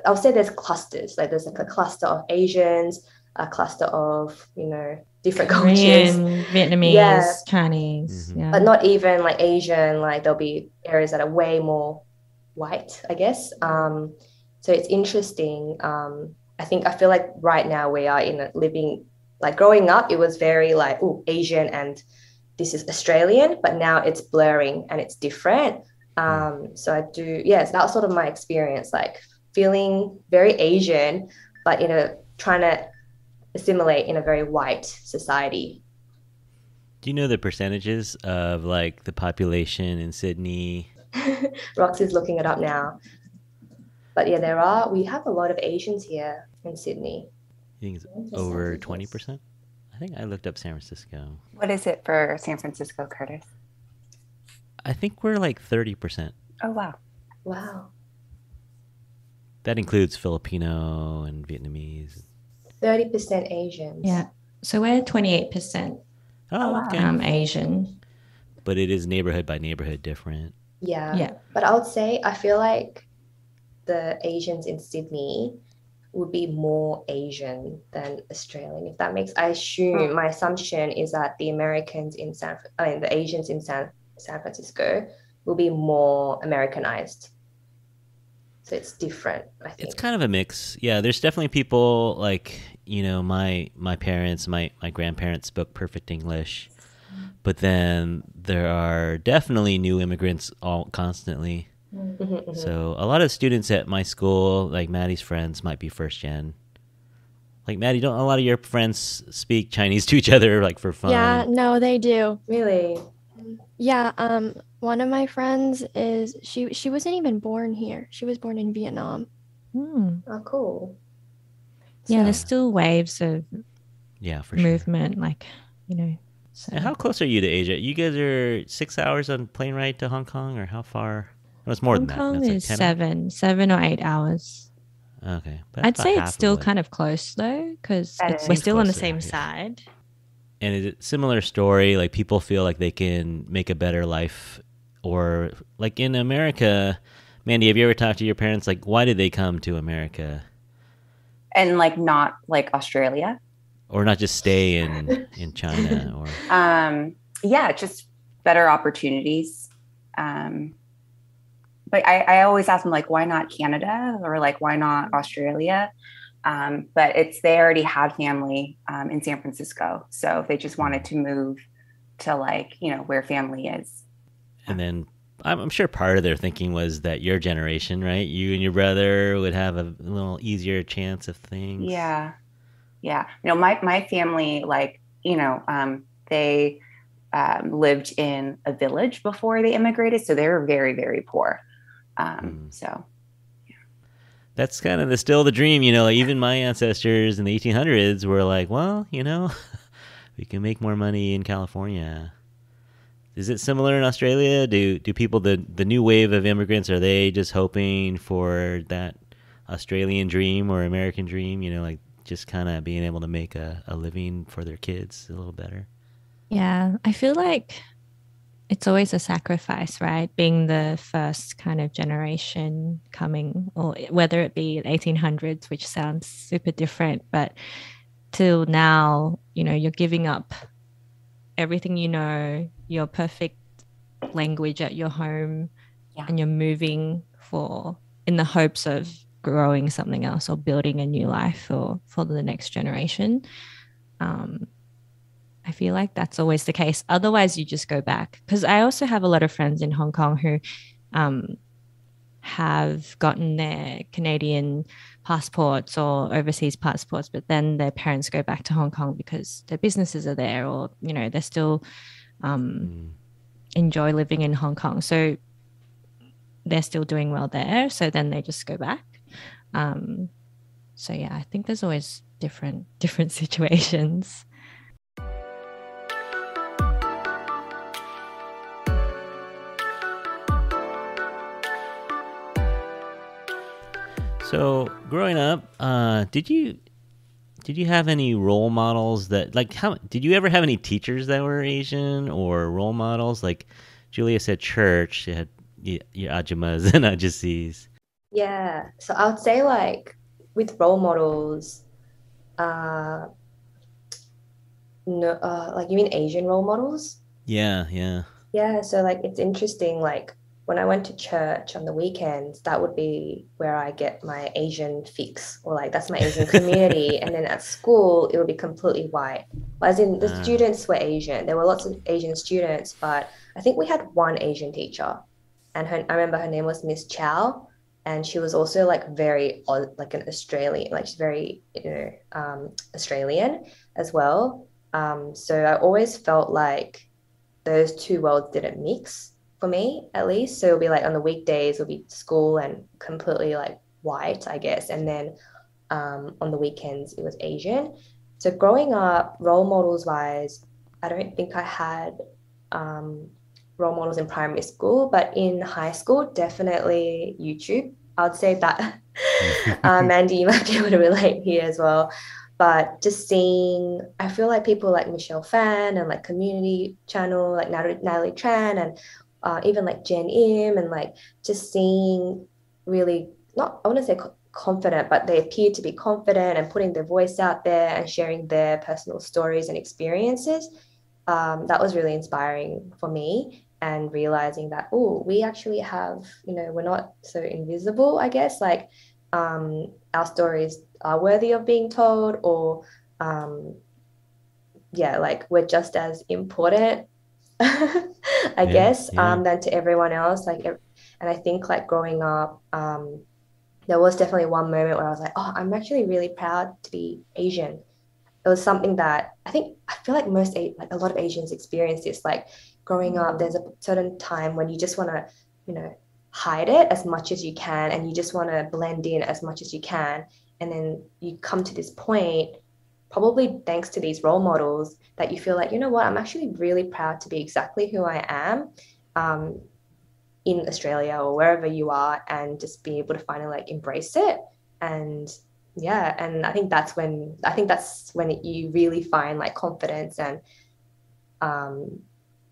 I would say there's clusters. Like there's like a cluster of Asians, a cluster of, you know, different cultures. Korean, Vietnamese, Yeah. Chinese. Yeah. But not even like Asian. Like there'll be areas that are way more white, I guess. So it's interesting. I feel like right now we are in a living, like growing up, it was very like, oh, Asian and this is Australian, but now it's blurring and it's different. So I do, yes, that was sort of my experience, like feeling very Asian, but trying to assimilate in a very white society. Do you know the percentages of like the population in Sydney? Roxy's looking it up now. But yeah, we have a lot of Asians here in Sydney. You think it's over 20%? I think I looked up San Francisco. What is it for San Francisco, Curtis? I think we're like 30%. Oh, wow. Wow. That includes Filipino and Vietnamese. 30% Asians. Yeah. So we're 28% Oh, okay. Asian. But it is neighborhood by neighborhood different. Yeah. Yeah. But I would say, I feel like the Asians in Sydney would be more Asian than Australian, if that makes, I assume, my assumption is that the Americans in the Asians in San Francisco will be more Americanized. So it's different, I think. It's kind of a mix. Yeah, there's definitely people like, my parents, my grandparents spoke perfect English. But then there are definitely new immigrants all constantly. So a lot of students at my school, like Maddie's friends, might be first gen. Like Maddie, don't a lot of your friends speak Chinese to each other like for fun? Yeah, no, they do. Really? Yeah, one of my friends is she wasn't even born here. She was born in Vietnam. Oh, cool. Yeah, there's still waves of for sure. movement, like, So. And how close are you to Asia? You guys are 6 hours on plane ride to Hong Kong, or how far? No, it's more Hong than Kong that. No, is it's like 7 or 8 hours. Okay. But I'd that's say about it's still half of kind of close though, because we're Seems still on the closer, same yeah. side. And is it similar story? Like people feel like they can make a better life, or like in America, Mandy, have you ever talked to your parents? Like, why did they come to America? And like not like Australia? Or not just stay in China? Or Yeah, just better opportunities. But I always ask them, like, why not Canada, or like, why not Australia? But they already had family in San Francisco. So if they just wanted to move to like, where family is. And then I'm sure part of their thinking was that your generation, right? You and your brother would have a little easier chance of things. Yeah. Yeah. My family, like, they lived in a village before they immigrated. So they were very, very poor. So that's kind of still the dream, like even my ancestors in the 1800s were like, well, we can make more money in California. Is it similar in Australia? Do people, the new wave of immigrants, are they just hoping for that Australian dream or American dream, like just kind of being able to make a living for their kids a little better? Yeah, I feel like it's always a sacrifice, right? Being the first kind of generation coming, or whether it be 1800s, which sounds super different, but till now, you're giving up everything, your perfect language at your home, and you're moving in the hopes of growing something else or building a new life for the next generation. I feel like that's always the case. Otherwise, you just go back. Because I also have a lot of friends in Hong Kong who have gotten their Canadian passports or overseas passports, but then their parents go back to Hong Kong because their businesses are there, or they still enjoy living in Hong Kong, so they're still doing well there, so then they just go back. So yeah, I think there's always different situations. So growing up, did you have any role models that did you ever have any teachers that were Asian or role models? Like Julia said, church. She had your ajumas and ajusis. Yeah, so I would say like with role models, no, like you mean Asian role models? Yeah. Yeah, so like it's interesting, like when I went to church on the weekends, that would be where I get my Asian fix, or like that's my Asian community. And then at school, it would be completely white. As in the students were Asian. There were lots of Asian students, but I think we had one Asian teacher. And I remember her name was Miss Chow. And she was also like very like an Australian, like she's very, Australian as well. So I always felt like those two worlds didn't mix. For me, at least. So it'll be like on the weekdays, it'll be school and completely like white, I guess. And then on the weekends, it was Asian. So growing up, role models wise, I don't think I had role models in primary school, but in high school, definitely YouTube. I would say that. Mandy, you might be able to relate here as well. But just seeing, I feel like people like Michelle Fan and like Community Channel, like Natalie Tran, and even like Jen Im, and like just seeing really, not, I wouldn't say confident, but they appear to be confident and putting their voice out there and sharing their personal stories and experiences. That was really inspiring for me, and realizing that, oh, we actually have, we're not so invisible, I guess, like our stories are worthy of being told, or like we're just as important I guess, than to everyone else. Like, and I think like growing up, there was definitely one moment where I was like, oh, I'm actually really proud to be Asian. It was something that I feel like a lot of Asians experience this. Like growing up, there's a certain time when you just want to, hide it as much as you can, and you just want to blend in as much as you can. And then you come to this point, probably thanks to these role models, that you feel like, you know what, I'm actually really proud to be exactly who I am in Australia or wherever you are, and just be able to finally like embrace it. And and I think that's when you really find like confidence and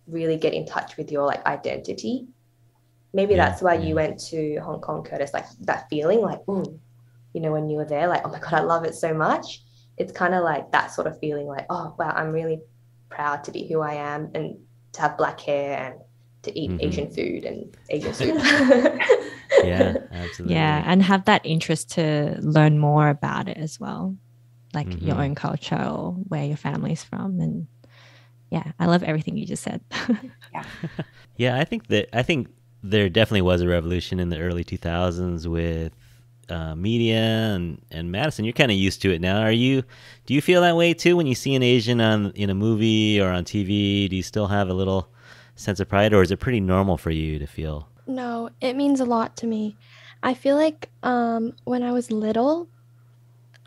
really get in touch with your like identity. Maybe that's why you went to Hong Kong, Curtis, like that feeling like, oh, when you were there, like, oh my God, I love it so much. It's kind of like that sort of feeling like, oh, wow, I'm really proud to be who I am, and to have black hair, and to eat Asian food and Asian soup. Yeah, absolutely. Yeah, and have that interest to learn more about it as well, like your own culture or where your family's from. And yeah, I love everything you just said. Yeah, I think there definitely was a revolution in the early 2000s with media and Madison. You're kind of used to it now. Do you feel that way too when you see an Asian in a movie or on TV? Do you still have a little sense of pride, or is it pretty normal for you to feel? No, it means a lot to me. I feel like when I was little,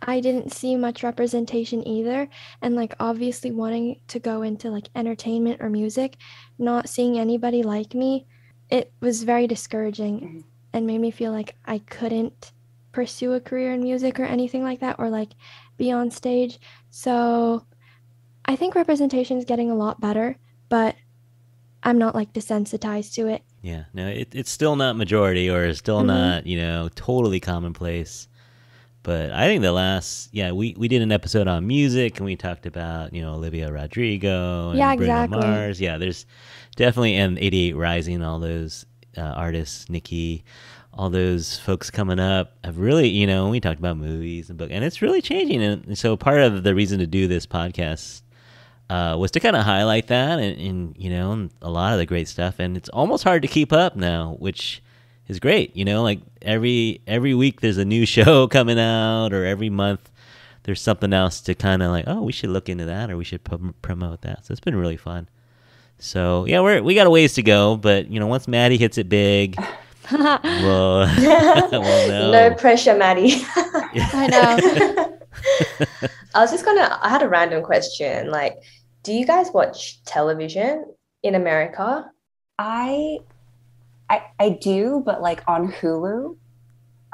I didn't see much representation either, and like obviously wanting to go into like entertainment or music, not seeing anybody like me, it was very discouraging and made me feel like I couldn't pursue a career in music or anything like that, or like be on stage. So I think representation is getting a lot better, but I'm not like desensitized to it. Yeah, no, it's still not majority, or it's still not, totally commonplace. But I think we did an episode on music, and we talked about, Olivia Rodrigo and Bruno Mars. Yeah, there's definitely, and 88 Rising, all those artists, Nicki, all those folks coming up have really, we talked about movies and books, and it's really changing. And so part of the reason to do this podcast was to kind of highlight that and a lot of the great stuff. And it's almost hard to keep up now, which is great. You know, like every week there's a new show coming out, or every month there's something else to kind of like, oh, we should look into that, or we should promote that. So it's been really fun. So yeah, we got a ways to go, but you know, once Maddie hits it big, we'll know. No pressure, Maddie. I know. I had a random question. Like, do you guys watch television in America? I do, but like on Hulu.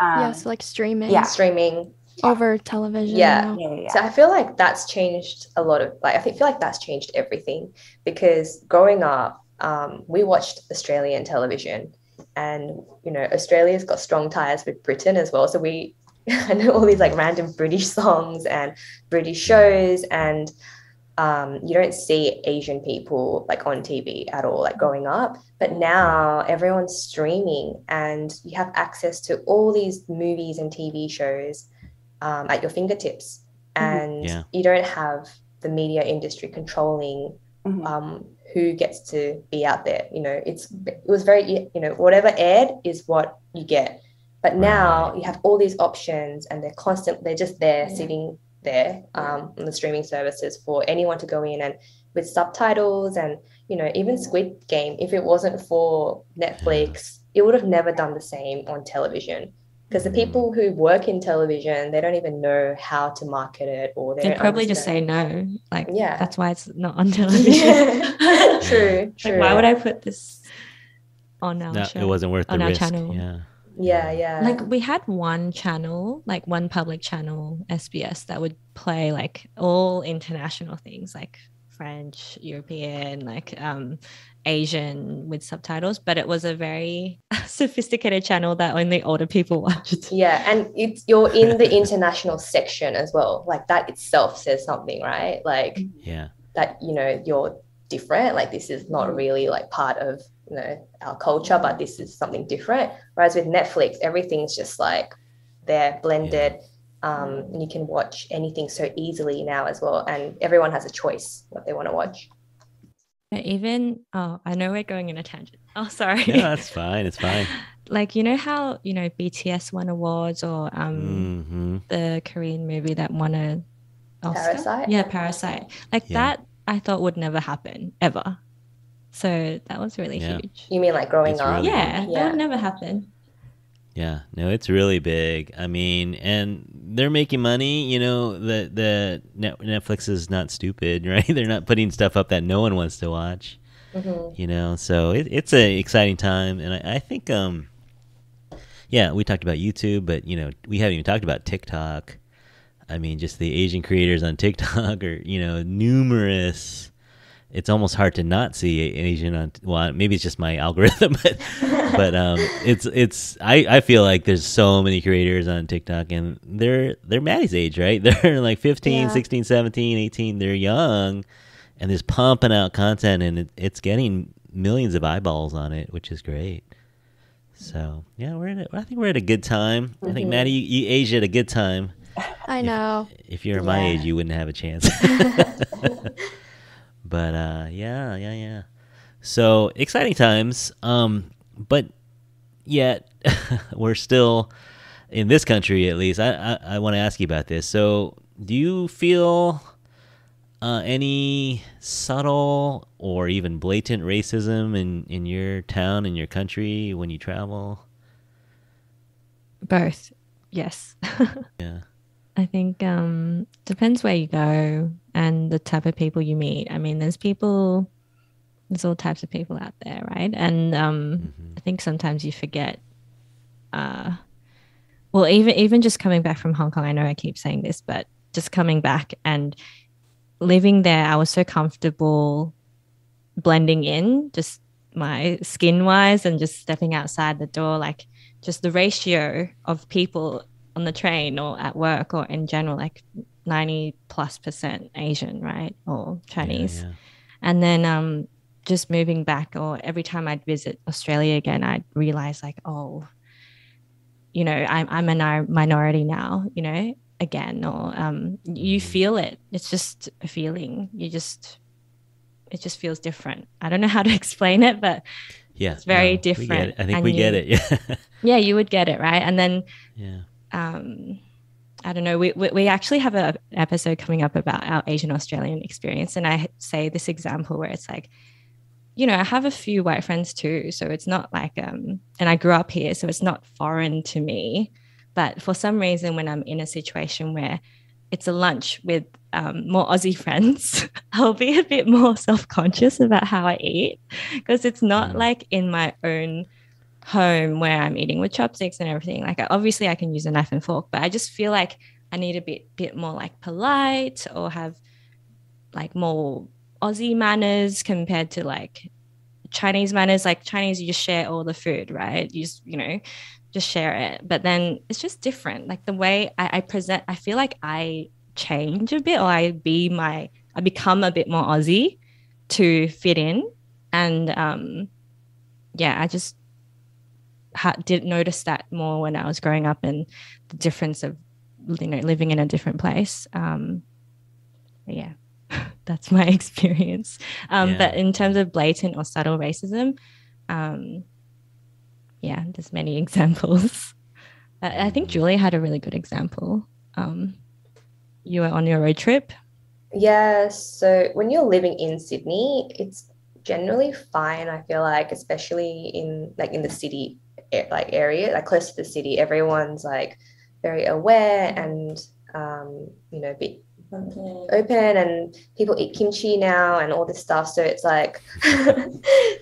Yeah, so like streaming. Yeah. Streaming. Over television. Yeah. Yeah. So I feel like that's changed a lot of, like, I feel like that's changed everything, because growing up, we watched Australian television, and, you know, Australia's got strong ties with Britain as well. So I know all these like random British songs and British shows, and you don't see Asian people like on TV at all, like growing up. But now everyone's streaming, and you have access to all these movies and TV shows at your fingertips, and you don't have the media industry controlling who gets to be out there. You know, it was very, you know, whatever aired is what you get. But now you have all these options, and they're just there, sitting there on the streaming services for anyone to go in, and with subtitles. And, you know, even Squid Game, if it wasn't for Netflix, it would have never done the same on television. Because the people who work in television, they don't even know how to market it, or they'd probably just say no. Like, that's why it's not on television. True. Like, why would I put this on our show? It wasn't worth the risk. Channel. Yeah. Like, we had one channel, like one public channel, SBS, that would play like all international things, like French, European, like Asian with subtitles, but it was a very sophisticated channel that only older people watched. Yeah, and you're in the international section as well. Like, that itself says something, right? Like, that, you know, you're different. Like, this is not really like part of, you know, our culture, but this is something different. Whereas with Netflix, everything's just like they're blended. You can watch anything so easily now as well, and everyone has a choice what they want to watch. Even I know we're going in a tangent. Oh, sorry. No, that's fine. It's fine. Like, you know how, you know, BTS won awards, or the Korean movie that won a Oscar? Parasite? Yeah, Parasite. Like that, I thought would never happen ever. So that was really huge. You mean like growing up? Really that would never happen. Yeah, no, it's really big. I mean, and they're making money. You know, the Netflix is not stupid, right? They're not putting stuff up that no one wants to watch. You know, so it's an exciting time, and I think, we talked about YouTube, but you know, we haven't even talked about TikTok. I mean, just the Asian creators on TikTok are, you know, numerous. It's almost hard to not see Asian on. Well, maybe it's just my algorithm, but it's. I feel like there's so many creators on TikTok, and they're Maddie's age, right? They're like 15, 16, 17, 18. They're young, and they're just pumping out content, and it's getting millions of eyeballs on it, which is great. So yeah, I think we're at a good time. I think, Maddie, you aged at a good time. I know. If you're my age, you wouldn't have a chance. But yeah. So exciting times. But yet we're still in this country, at least. I want to ask you about this. So do you feel any subtle or even blatant racism in your town, in your country, when you travel? Both. Yes. Yeah. I think depends where you go and the type of people you meet. I mean, there's all types of people out there, right? And I think sometimes you forget. Well, even just coming back from Hong Kong, I know I keep saying this, but just coming back and living there, I was so comfortable blending in, just my skin wise, and just stepping outside the door, like just the ratio of people on the train or at work or in general, like 90+% Asian, right? Or Chinese. Yeah. And then just moving back, or every time I'd visit Australia again, I'd realize like, oh, you know, I'm a minority now, you know, again, or you feel it. It's just a feeling. It just feels different. I don't know how to explain it, but Yeah. It's very no, we get different. it. I think and we get you- it. Yeah. Yeah, you would get it, right? And then Yeah. I don't know. We actually have an episode coming up about our Asian Australian experience, and I say this example where it's like, you know, I have a few white friends too, so it's not like and I grew up here, so it's not foreign to me. But for some reason, when I'm in a situation where it's a lunch with more Aussie friends, I'll be a bit more self-conscious about how I eat, because it's not like in my own home where I'm eating with chopsticks and everything. Like obviously I can use a knife and fork, but I just feel like I need a bit more like polite, or have like more Aussie manners compared to like Chinese manners. Like Chinese, you just share all the food, right? You just, you know, just share it. But then it's just different. Like the way I present, I feel like I change a bit, or I become a bit more Aussie to fit in. And yeah, I just did notice that more when I was growing up, and the difference of, you know, living in a different place. Yeah, that's my experience. But in terms of blatant or subtle racism, yeah, there's many examples. I think Julia had a really good example. You were on your road trip. Yeah, so when you're living in Sydney, it's generally fine, I feel like, especially in the city like area, like close to the city. Everyone's like very aware and you know, a bit open, and people eat kimchi now and all this stuff. So it's like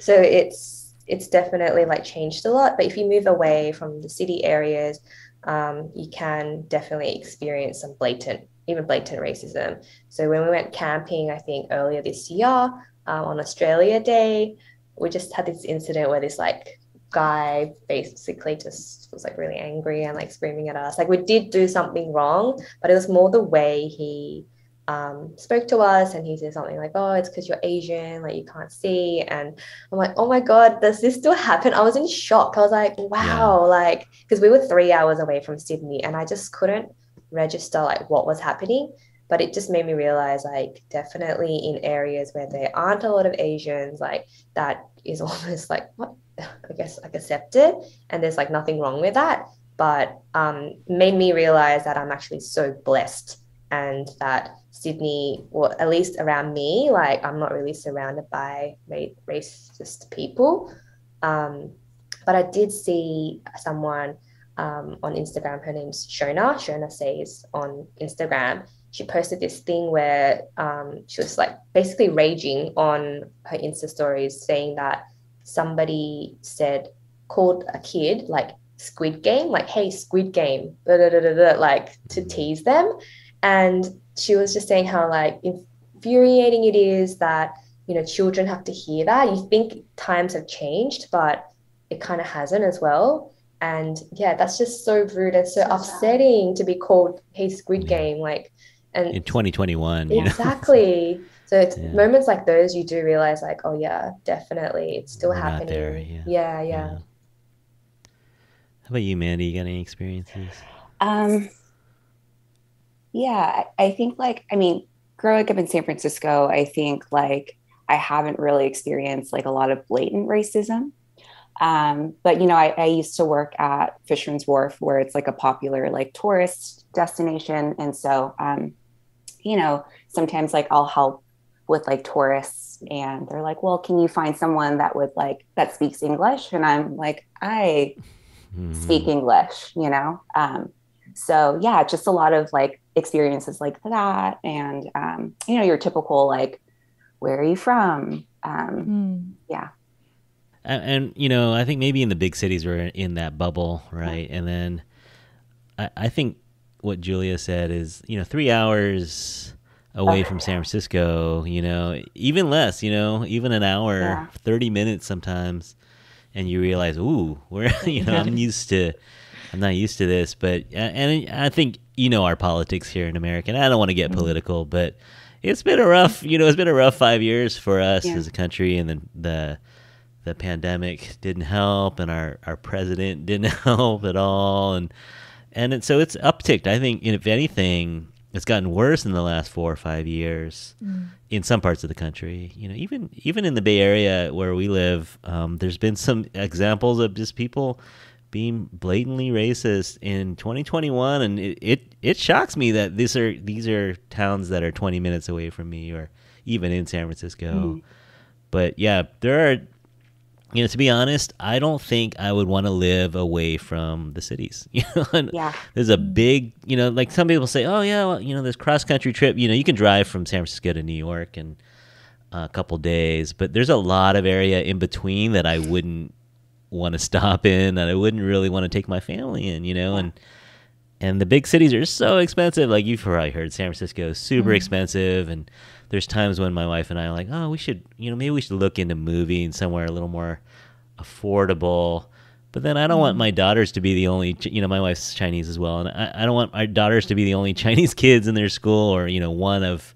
so it's definitely like changed a lot. But if you move away from the city areas, you can definitely experience some blatant racism. So when we went camping, I think earlier this year, on Australia Day, we just had this incident where this like guy basically just was like really angry and like screaming at us. Like we did do something wrong, but it was more the way he spoke to us, and he said something like, oh, it's because you're Asian, like you can't see. And I'm like, oh my God, does this still happen? I was in shock. I was like, wow, like, because we were 3 hours away from Sydney, and I just couldn't register like what was happening. But it just made me realize, like, definitely in areas where there aren't a lot of Asians, like that is almost like, what, I guess, like accepted, and there's like nothing wrong with that. But made me realize that I'm actually so blessed, and that Sydney, or at least around me, like I'm not really surrounded by racist people. But I did see someone on Instagram. Her name's Shona. Shona Says on Instagram. She posted this thing where she was like basically raging on her Insta stories, saying that somebody called a kid like Squid Game, like, hey, Squid Game, blah, blah, blah, blah, blah, like to tease them. And she was just saying how like infuriating it is that, you know, children have to hear that. You think times have changed, but it kind of hasn't as well. And yeah, that's just so rude and so upsetting to be called, hey, Squid Game, like, and in 2021, exactly. You know? So it's moments like those you do realize, like, oh yeah, definitely, it's still We're happening. not there, Yeah. How about you, Mandy? You got any experiences? Yeah, I think like, I mean, growing up in San Francisco, I think like I haven't really experienced like a lot of blatant racism. But, you know, I used to work at Fisherman's Wharf, where it's like a popular like tourist destination. And so, you know, sometimes like I'll help with like tourists, and they're like, well, can you find someone that speaks English? And I'm like, I speak English, you know? So yeah, just a lot of like experiences like that. And, you know, your typical, like, where are you from? Yeah. And, you know, I think maybe in the big cities we're in that bubble, right? And then I think what Julia said is, you know, 3 hours away from San Francisco, you know, even less, you know, even an hour, 30 minutes sometimes. And you realize, ooh, you know, I'm not used to this. But, and I think, you know, our politics here in America, and I don't want to get political, but it's been a rough 5 years for us as a country. And then the pandemic didn't help, and our president didn't help at all. So it's upticked. I think, if anything, it's gotten worse in the last 4 or 5 years in some parts of the country. You know, even in the Bay Area where we live, there's been some examples of just people being blatantly racist in 2021, and it shocks me that these are towns that are 20 minutes away from me, or even in San Francisco. But yeah, there are, you know, to be honest, I don't think I would want to live away from the cities. You know, and there's a big, you know, like some people say, oh yeah, well, you know, this cross country trip, you know, you can drive from San Francisco to New York in a couple days, but there's a lot of area in between that I wouldn't want to stop in, and I wouldn't really want to take my family in, you know, and the big cities are so expensive. Like you've probably heard, San Francisco is super expensive, and there's times when my wife and I are like, oh, we should, you know, maybe we should look into moving somewhere a little more affordable. But then I don't want my daughters to be the only, you know, my wife's Chinese as well, and I don't want our daughters to be the only Chinese kids in their school, or, you know, one of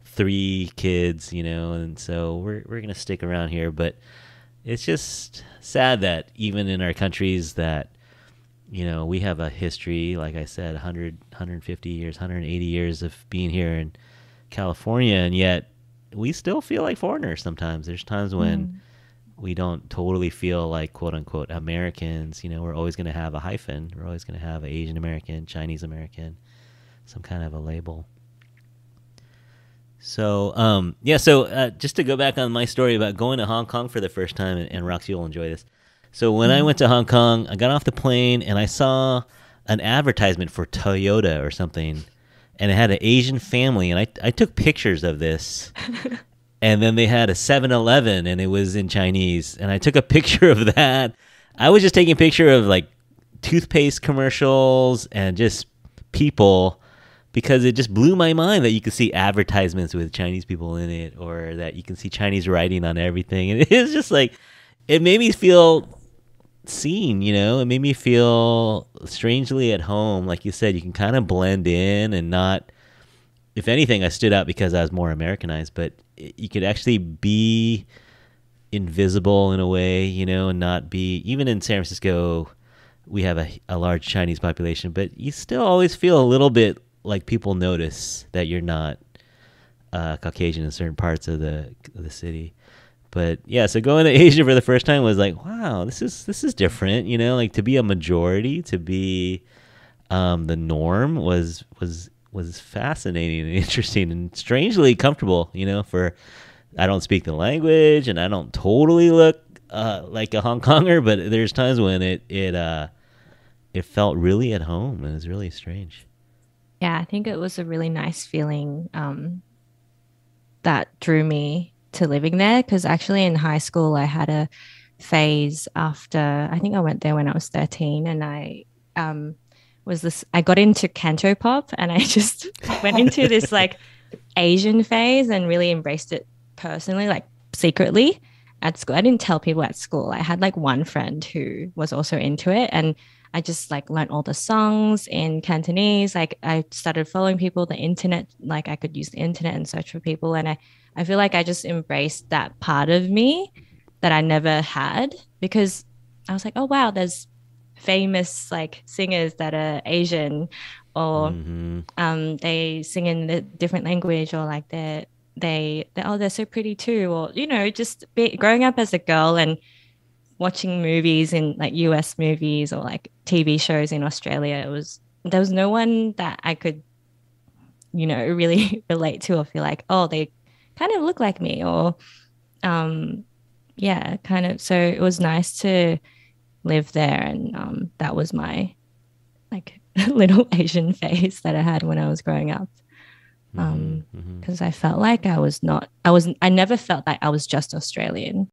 3 kids, you know, and so we're going to stick around here. But it's just sad that even in our countries that, you know, we have a history, like I said, 100, 150 years, 180 years of being here in California, and yet we still feel like foreigners sometimes. There's times when we don't totally feel like, quote unquote, Americans. You know, we're always going to have a hyphen. We're always going to have Asian American, Chinese American, some kind of a label. So, just to go back on my story about going to Hong Kong for the first time, and Rox, you'll enjoy this. So when I went to Hong Kong, I got off the plane and I saw an advertisement for Toyota or something, and it had an Asian family, and I took pictures of this. And then they had a 7-Eleven, and it was in Chinese, and I took a picture of that. I was just taking a picture of like toothpaste commercials and just people, because it just blew my mind that you could see advertisements with Chinese people in it, or that you can see Chinese writing on everything. And it's just like, it made me feel seen, you know? It made me feel strangely at home. Like you said, you can kind of blend in and not, if anything, I stood out because I was more Americanized, but you could actually be invisible in a way, you know, and not be, even in San Francisco, we have a large Chinese population, but you still always feel a little bit like people notice that you're not Caucasian in certain parts of the city. But yeah, so going to Asia for the first time was like, wow, this is different, you know, like to be a majority, to be the norm was fascinating and interesting and strangely comfortable, you know, for, I don't speak the language and I don't totally look like a Hong Konger, but there's times when it felt really at home, and it was really strange. Yeah, I think it was a really nice feeling that drew me to living there, because actually in high school I had a phase after, I think I went there when I was 13, and I got into Canto Pop, and I just went into this like Asian phase and really embraced it personally, like secretly at school. I didn't tell people at school. I had like one friend who was also into it, and I just like learned all the songs in Cantonese. Like I started following people, the internet, like I could use the internet and search for people. And I feel like I just embraced that part of me that I never had, because I was like, oh, wow, there's famous like singers that are Asian, or they sing in a different language, or like they're so pretty too, or, you know, just growing up as a girl and watching movies in like US movies or like TV shows in Australia, there was no one that I could, you know, really relate to or feel like, oh, they kind of look like me, or yeah, kind of. So it was nice to live there, and that was my like little Asian phase that I had when I was growing up, because I felt like I never felt like I was just Australian.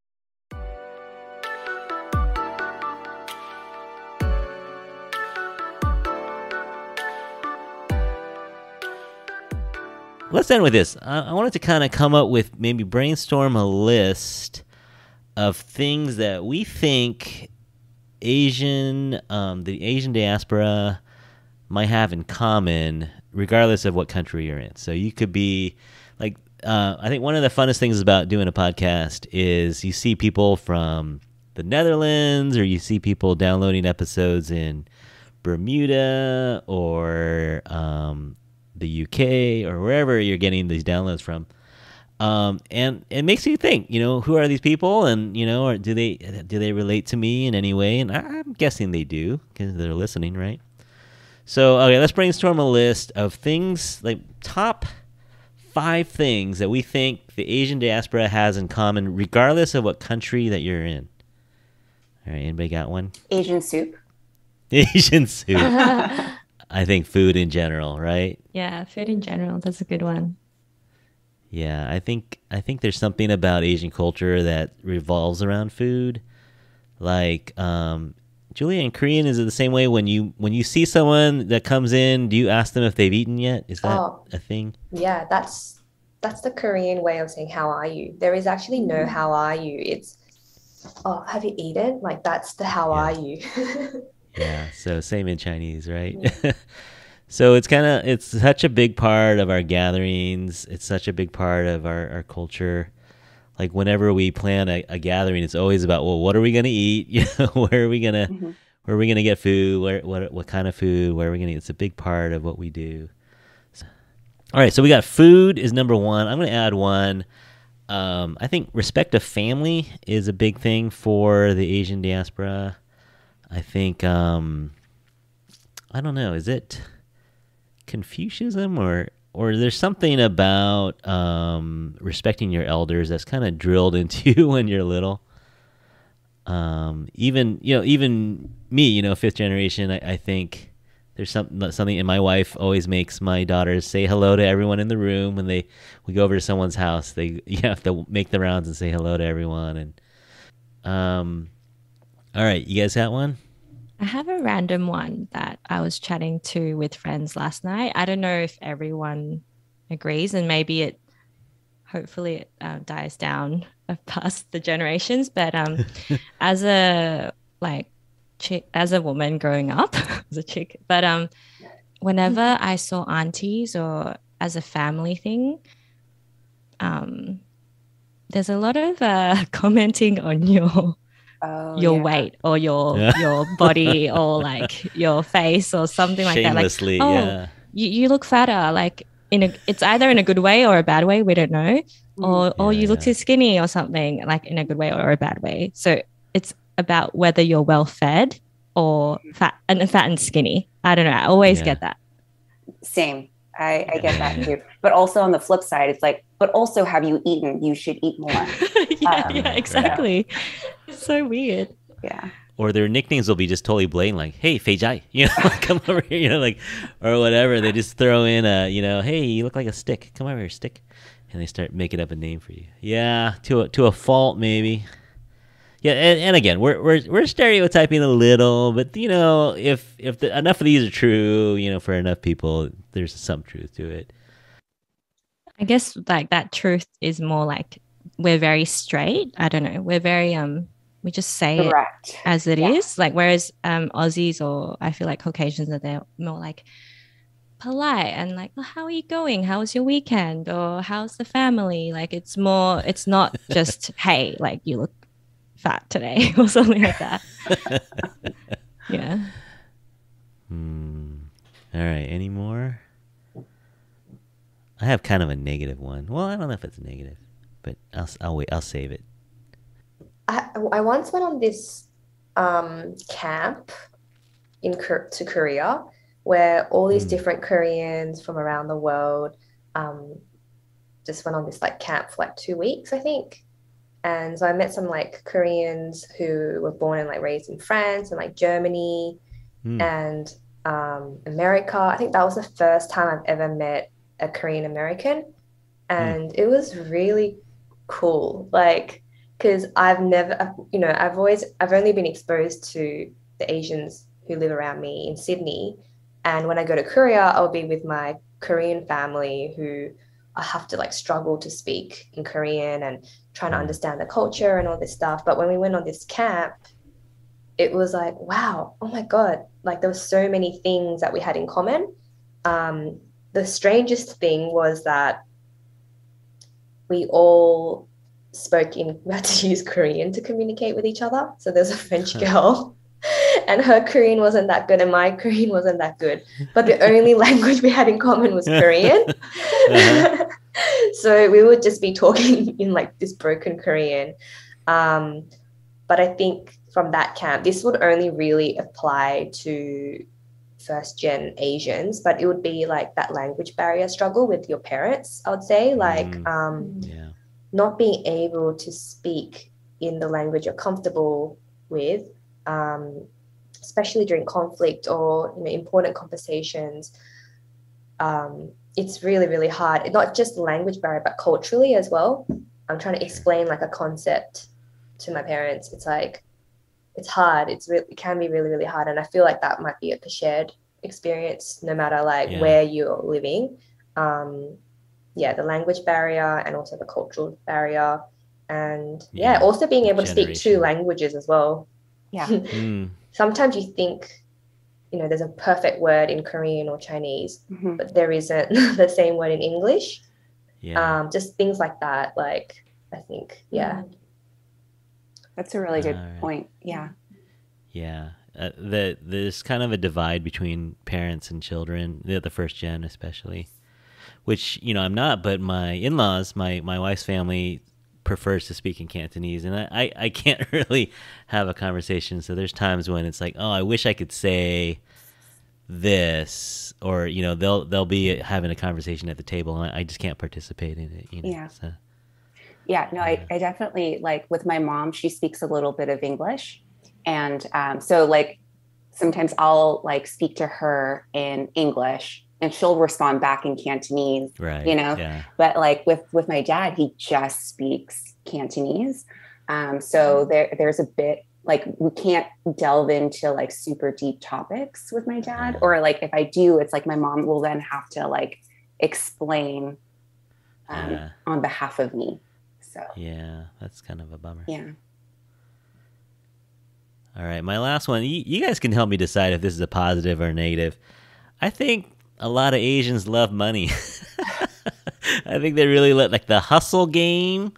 Let's end with this. I wanted to kind of come up with, maybe brainstorm a list of things that we think the Asian diaspora might have in common, regardless of what country you're in. So you could be like, I think one of the funnest things about doing a podcast is you see people from the Netherlands, or you see people downloading episodes in Bermuda, or the UK or wherever you're getting these downloads from. And it makes you think, who are these people, and or do they relate to me in any way? And I'm guessing they do because they're listening, right? So okay, let's brainstorm a list of things, like top 5 things that we think the Asian diaspora has in common, regardless of what country that you're in. All right, anybody got one? Asian soup. Asian soup. I think food in general, right? Yeah, food in general. That's a good one. Yeah, I think there's something about Asian culture that revolves around food. Like, Julia, in Korean, is it the same way when you see someone that comes in, do you ask them if they've eaten yet? Is that a thing? Yeah, that's the Korean way of saying how are you. There is actually no how are you. It's have you eaten? Like that's the how are you. Yeah, so same in Chinese, right? So it's such a big part of our gatherings. It's such a big part of our culture. Like whenever we plan a gathering, it's always about, well, what are we gonna eat? Where are we gonna get food? What kind of food? Where are we gonna eat? It's a big part of what we do. So, all right, so we got food is number 1. I'm gonna add one. I think respect of family is a big thing for the Asian diaspora. I think I don't know, is it Confucianism or there's something about respecting your elders that's kind of drilled into you when you're little. Even me, 5th generation, I think there's something, and my wife always makes my daughters say hello to everyone in the room when we go over to someone's house. You have to make the rounds and say hello to everyone. And all right, you guys got one? I have a random one that I was chatting to with friends last night. I don't know if everyone agrees, and maybe hopefully it dies down past the generations. But as a woman growing up, as a chick, but whenever I saw aunties or as a family thing, there's a lot of commenting on your weight or your body or like your face or something like that. Like, you look fatter. Like it's either in a good way or a bad way. We don't know. Or you look too skinny or something, like in a good way or a bad way. So it's about whether you're well fed or fat and skinny. I don't know. I always get that. Same. I get that too. But also on the flip side, it's like, but also have you eaten? You should eat more. Yeah, exactly. It's so weird. Yeah. Or their nicknames will be just totally blatant, like, hey, Fei Jai, like, come over here, like, or whatever. They just throw in hey, you look like a stick. Come over here, stick. And they start making up a name for you. Yeah, to a fault, maybe. Yeah, and again, we're stereotyping a little, but if enough of these are true, for enough people, there's some truth to it. I guess like that truth is more like we're very straight. I don't know. We're very we just say Correct. It as it is. Like whereas Aussies or I feel like Caucasians they're more like polite and like, oh, how are you going? How was your weekend? Or how's the family? Like it's not just hey, like you look fat today or something like that. Yeah. All right. Any more? I have kind of a negative one. Well, I don't know if it's negative, but I'll wait. I'll save it. I once went on this camp to Korea where all these different Koreans from around the world just went on this like camp for like 2 weeks, I think. And so I met some like Koreans who were born and like raised in France and like Germany and America. I think that was the first time I've ever met a Korean American, and it was really cool. Like, because I've only been exposed to the Asians who live around me in Sydney, and when I go to Korea, I'll be with my Korean family who I have to like struggle to speak in Korean and trying to understand the culture and all this stuff. But when we went on this camp, it was like, wow, oh my God, like there were so many things that we had in common. The strangest thing was that we all we had to use Korean to communicate with each other. So there's a French girl and her Korean wasn't that good, and my Korean wasn't that good. But the only language we had in common was Korean. Uh-huh. So we would just be talking in like this broken Korean. But I think from that camp, this would only really apply to first gen Asians, but it would be like that language barrier struggle with your parents, I would say, like Yeah. not being able to speak in the language you're comfortable with, especially during conflict or important conversations. It's really, really hard. Not just the language barrier, but culturally as well. I'm trying to explain like a concept to my parents. It's like, it's hard. It can be really, really hard. And I feel like that might be a shared experience no matter like where you're living. The language barrier and also the cultural barrier. And also being able to speak two languages as well. Yeah. Sometimes you think, there's a perfect word in Korean or Chinese, but there isn't the same word in English. Yeah. Just things like that. Like, I think, That's a really good point. Yeah. Yeah. There's kind of a divide between parents and children, the first gen especially, which, I'm not, but my in-laws, my wife's family prefers to speak in Cantonese, and I can't really have a conversation. So there's times when it's like, oh, I wish I could say this, or they'll be having a conversation at the table, and I just can't participate in it. Yeah. So, I definitely, like with my mom, she speaks a little bit of English, and so like sometimes I'll like speak to her in English and she'll respond back in Cantonese, right? But like with my dad, he just speaks Cantonese. So there's a bit like we can't delve into like super deep topics with my dad, or like if I do, it's like my mom will then have to like explain on behalf of me. So yeah, that's kind of a bummer. Yeah. All right, my last one. You guys can help me decide if this is a positive or negative. I think a lot of Asians love money. I think they really like the hustle game.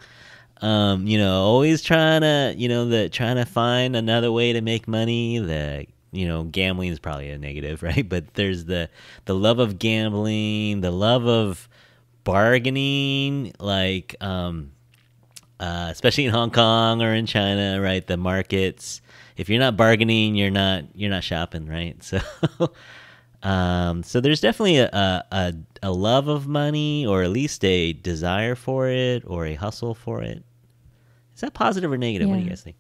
Always trying to find another way to make money. Gambling is probably a negative, right? But there's the love of gambling, the love of bargaining, like especially in Hong Kong or in China, right? The markets. If you're not bargaining, you're not shopping, right? So. So there's definitely a love of money, or at least a desire for it, or a hustle for it. Is that positive or negative? What do you guys think?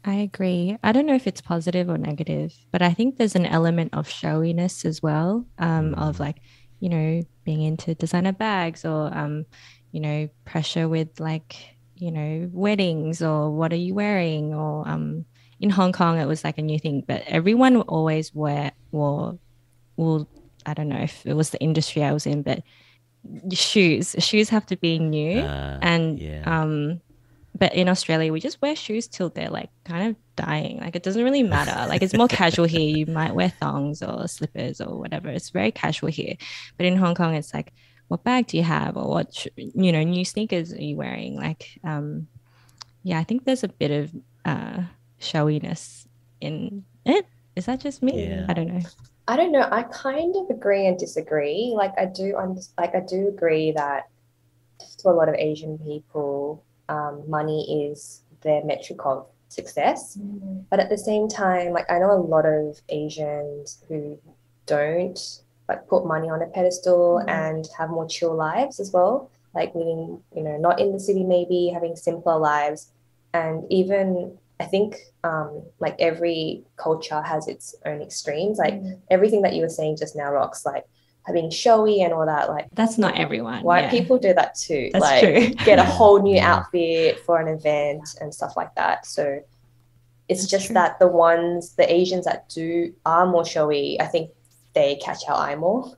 I agree. I don't know if it's positive or negative, but I think there's an element of showiness as well, of like, being into designer bags, or, pressure with like, weddings, or what are you wearing, or in Hong Kong, it was like a new thing, but everyone will always wore, I don't know if it was the industry I was in, but shoes have to be new. But in Australia, we just wear shoes till they're like kind of dying. Like it doesn't really matter. Like it's more casual here. You might wear thongs or slippers or whatever. It's very casual here. But in Hong Kong, it's like, what bag do you have? Or what, new sneakers are you wearing? Like, I think there's a bit of showiness in it. Is that just me? Yeah. I don't know. I don't know. I kind of agree and disagree. Like I do agree that to a lot of Asian people, money is their metric of success. But at the same time, like I know a lot of Asians who don't like put money on a pedestal and have more chill lives as well. Like living, not in the city, maybe having simpler lives. And even I think like every culture has its own extremes. Like everything that you were saying just now, Rox, like having showy and all that, like that's not everyone. White people do that too. That's like true. Get a whole new outfit for an event and stuff like that. So it's that's just true. That the Asians that are more showy, I think they catch our eye more.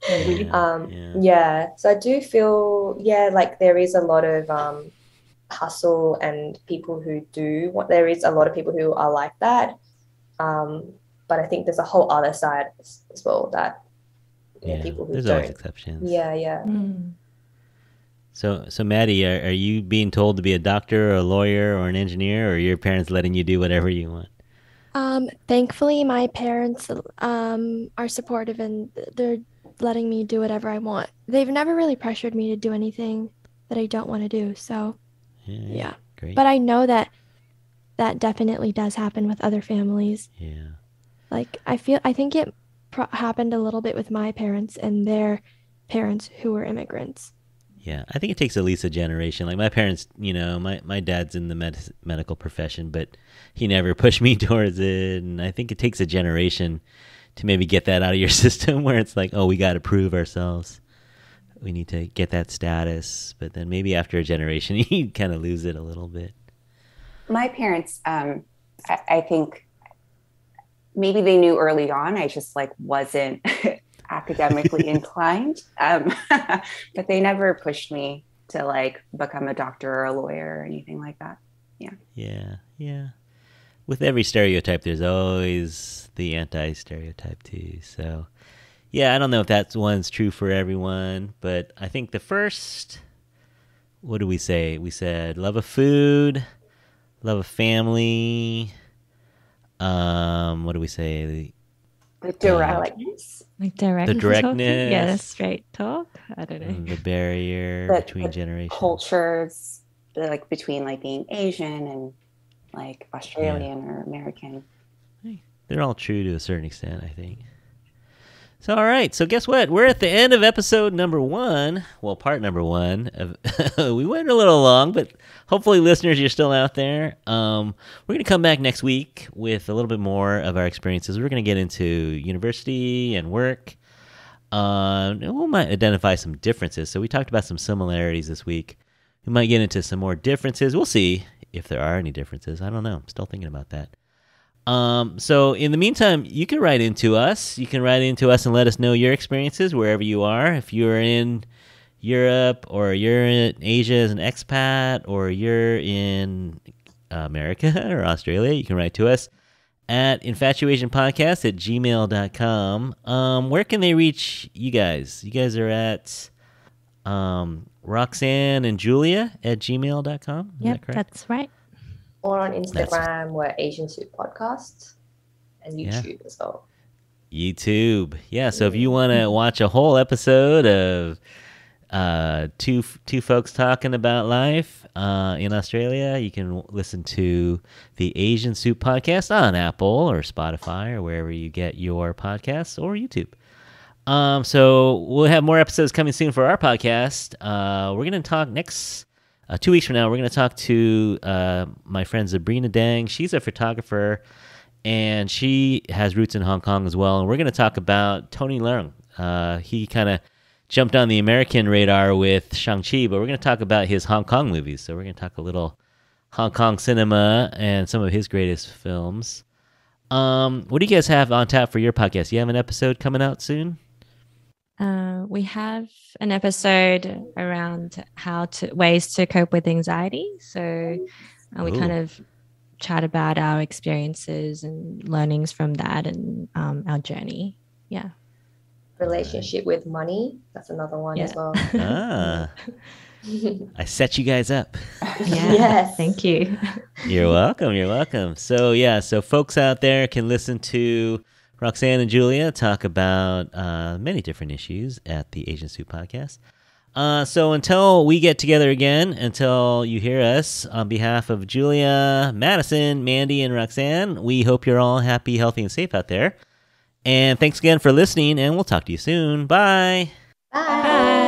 So I do feel like there is a lot of hustle and people who there is a lot of people who are like that, but I think there's a whole other side as well that people who there's don't. always exceptions. So Maddie, are you being told to be a doctor or a lawyer or an engineer, or are your parents letting you do whatever you want? Thankfully, my parents are supportive and they're letting me do whatever I want. They've never really pressured me to do anything that I don't want to do. So, yeah. Great. But I know that definitely does happen with other families. Yeah. Like, I think it happened a little bit with my parents and their parents who were immigrants. Yeah, I think it takes at least a generation. Like my parents, my dad's in the medical profession, but he never pushed me towards it. And I think it takes a generation to maybe get that out of your system where it's like, oh, we got to prove ourselves. We need to get that status. But then maybe after a generation, you kind of lose it a little bit. My parents, I think maybe they knew early on. I just like wasn't academically inclined, but they never pushed me to like become a doctor or a lawyer or anything like that. Yeah. With every stereotype, there's always the anti-stereotype too. So yeah, I don't know if that one's true for everyone, but I think the first, what do we say? We said love of food, love of family. What do we say? The directness. Like directness. The directness. Yeah, straight talk. I don't know. The barrier between generations. Cultures, like between like being Asian and like Australian or American. They're all true to a certain extent, I think. So, all right. So, guess what? We're at the end of episode number 1. Well, part number 1. We went a little long, but hopefully, listeners, you're still out there. We're going to come back next week with a little bit more of our experiences. We're going to get into university and work. And we might identify some differences. So, we talked about some similarities this week. We might get into some more differences. We'll see if there are any differences. I don't know. I'm still thinking about that. So in the meantime, you can write into us. You can write into us and let us know your experiences wherever you are. If you're in Europe or you're in Asia as an expat or you're in America or Australia, you can write to us at infatuasianpodcast@gmail.com. Where can they reach you guys? You guys are at Roxane and Julia @gmail.com. Yep, that's right. Or on Instagram, we're Asian Soup Podcast, and YouTube as well. YouTube. Yeah, so if you want to watch a whole episode of two folks talking about life in Australia, you can listen to the Asian Soup Podcast on Apple or Spotify or wherever you get your podcasts, or YouTube. So we'll have more episodes coming soon for our podcast. We're going to talk next 2 weeks from now. We're going to talk to my friend Sabrina Dang. She's a photographer, and she has roots in Hong Kong as well. And we're going to talk about Tony Leung. He kind of jumped on the American radar with Shang-Chi, but we're going to talk about his Hong Kong movies. So we're going to talk a little Hong Kong cinema and some of his greatest films. What do you guys have on tap for your podcast? You have an episode coming out soon? We have an episode around ways to cope with anxiety. So we kind of chat about our experiences and learnings from that and our journey. Yeah. Relationship with money. That's another one as well. I set you guys up. Yeah. Yes. Thank you. You're welcome. So folks out there can listen to Roxane and Julia talk about many different issues at the Asian Soup Podcast. So until we get together again, until you hear us, on behalf of Julia, Madison, Mandy, and Roxane, we hope you're all happy, healthy, and safe out there. And thanks again for listening, and we'll talk to you soon. Bye. Bye.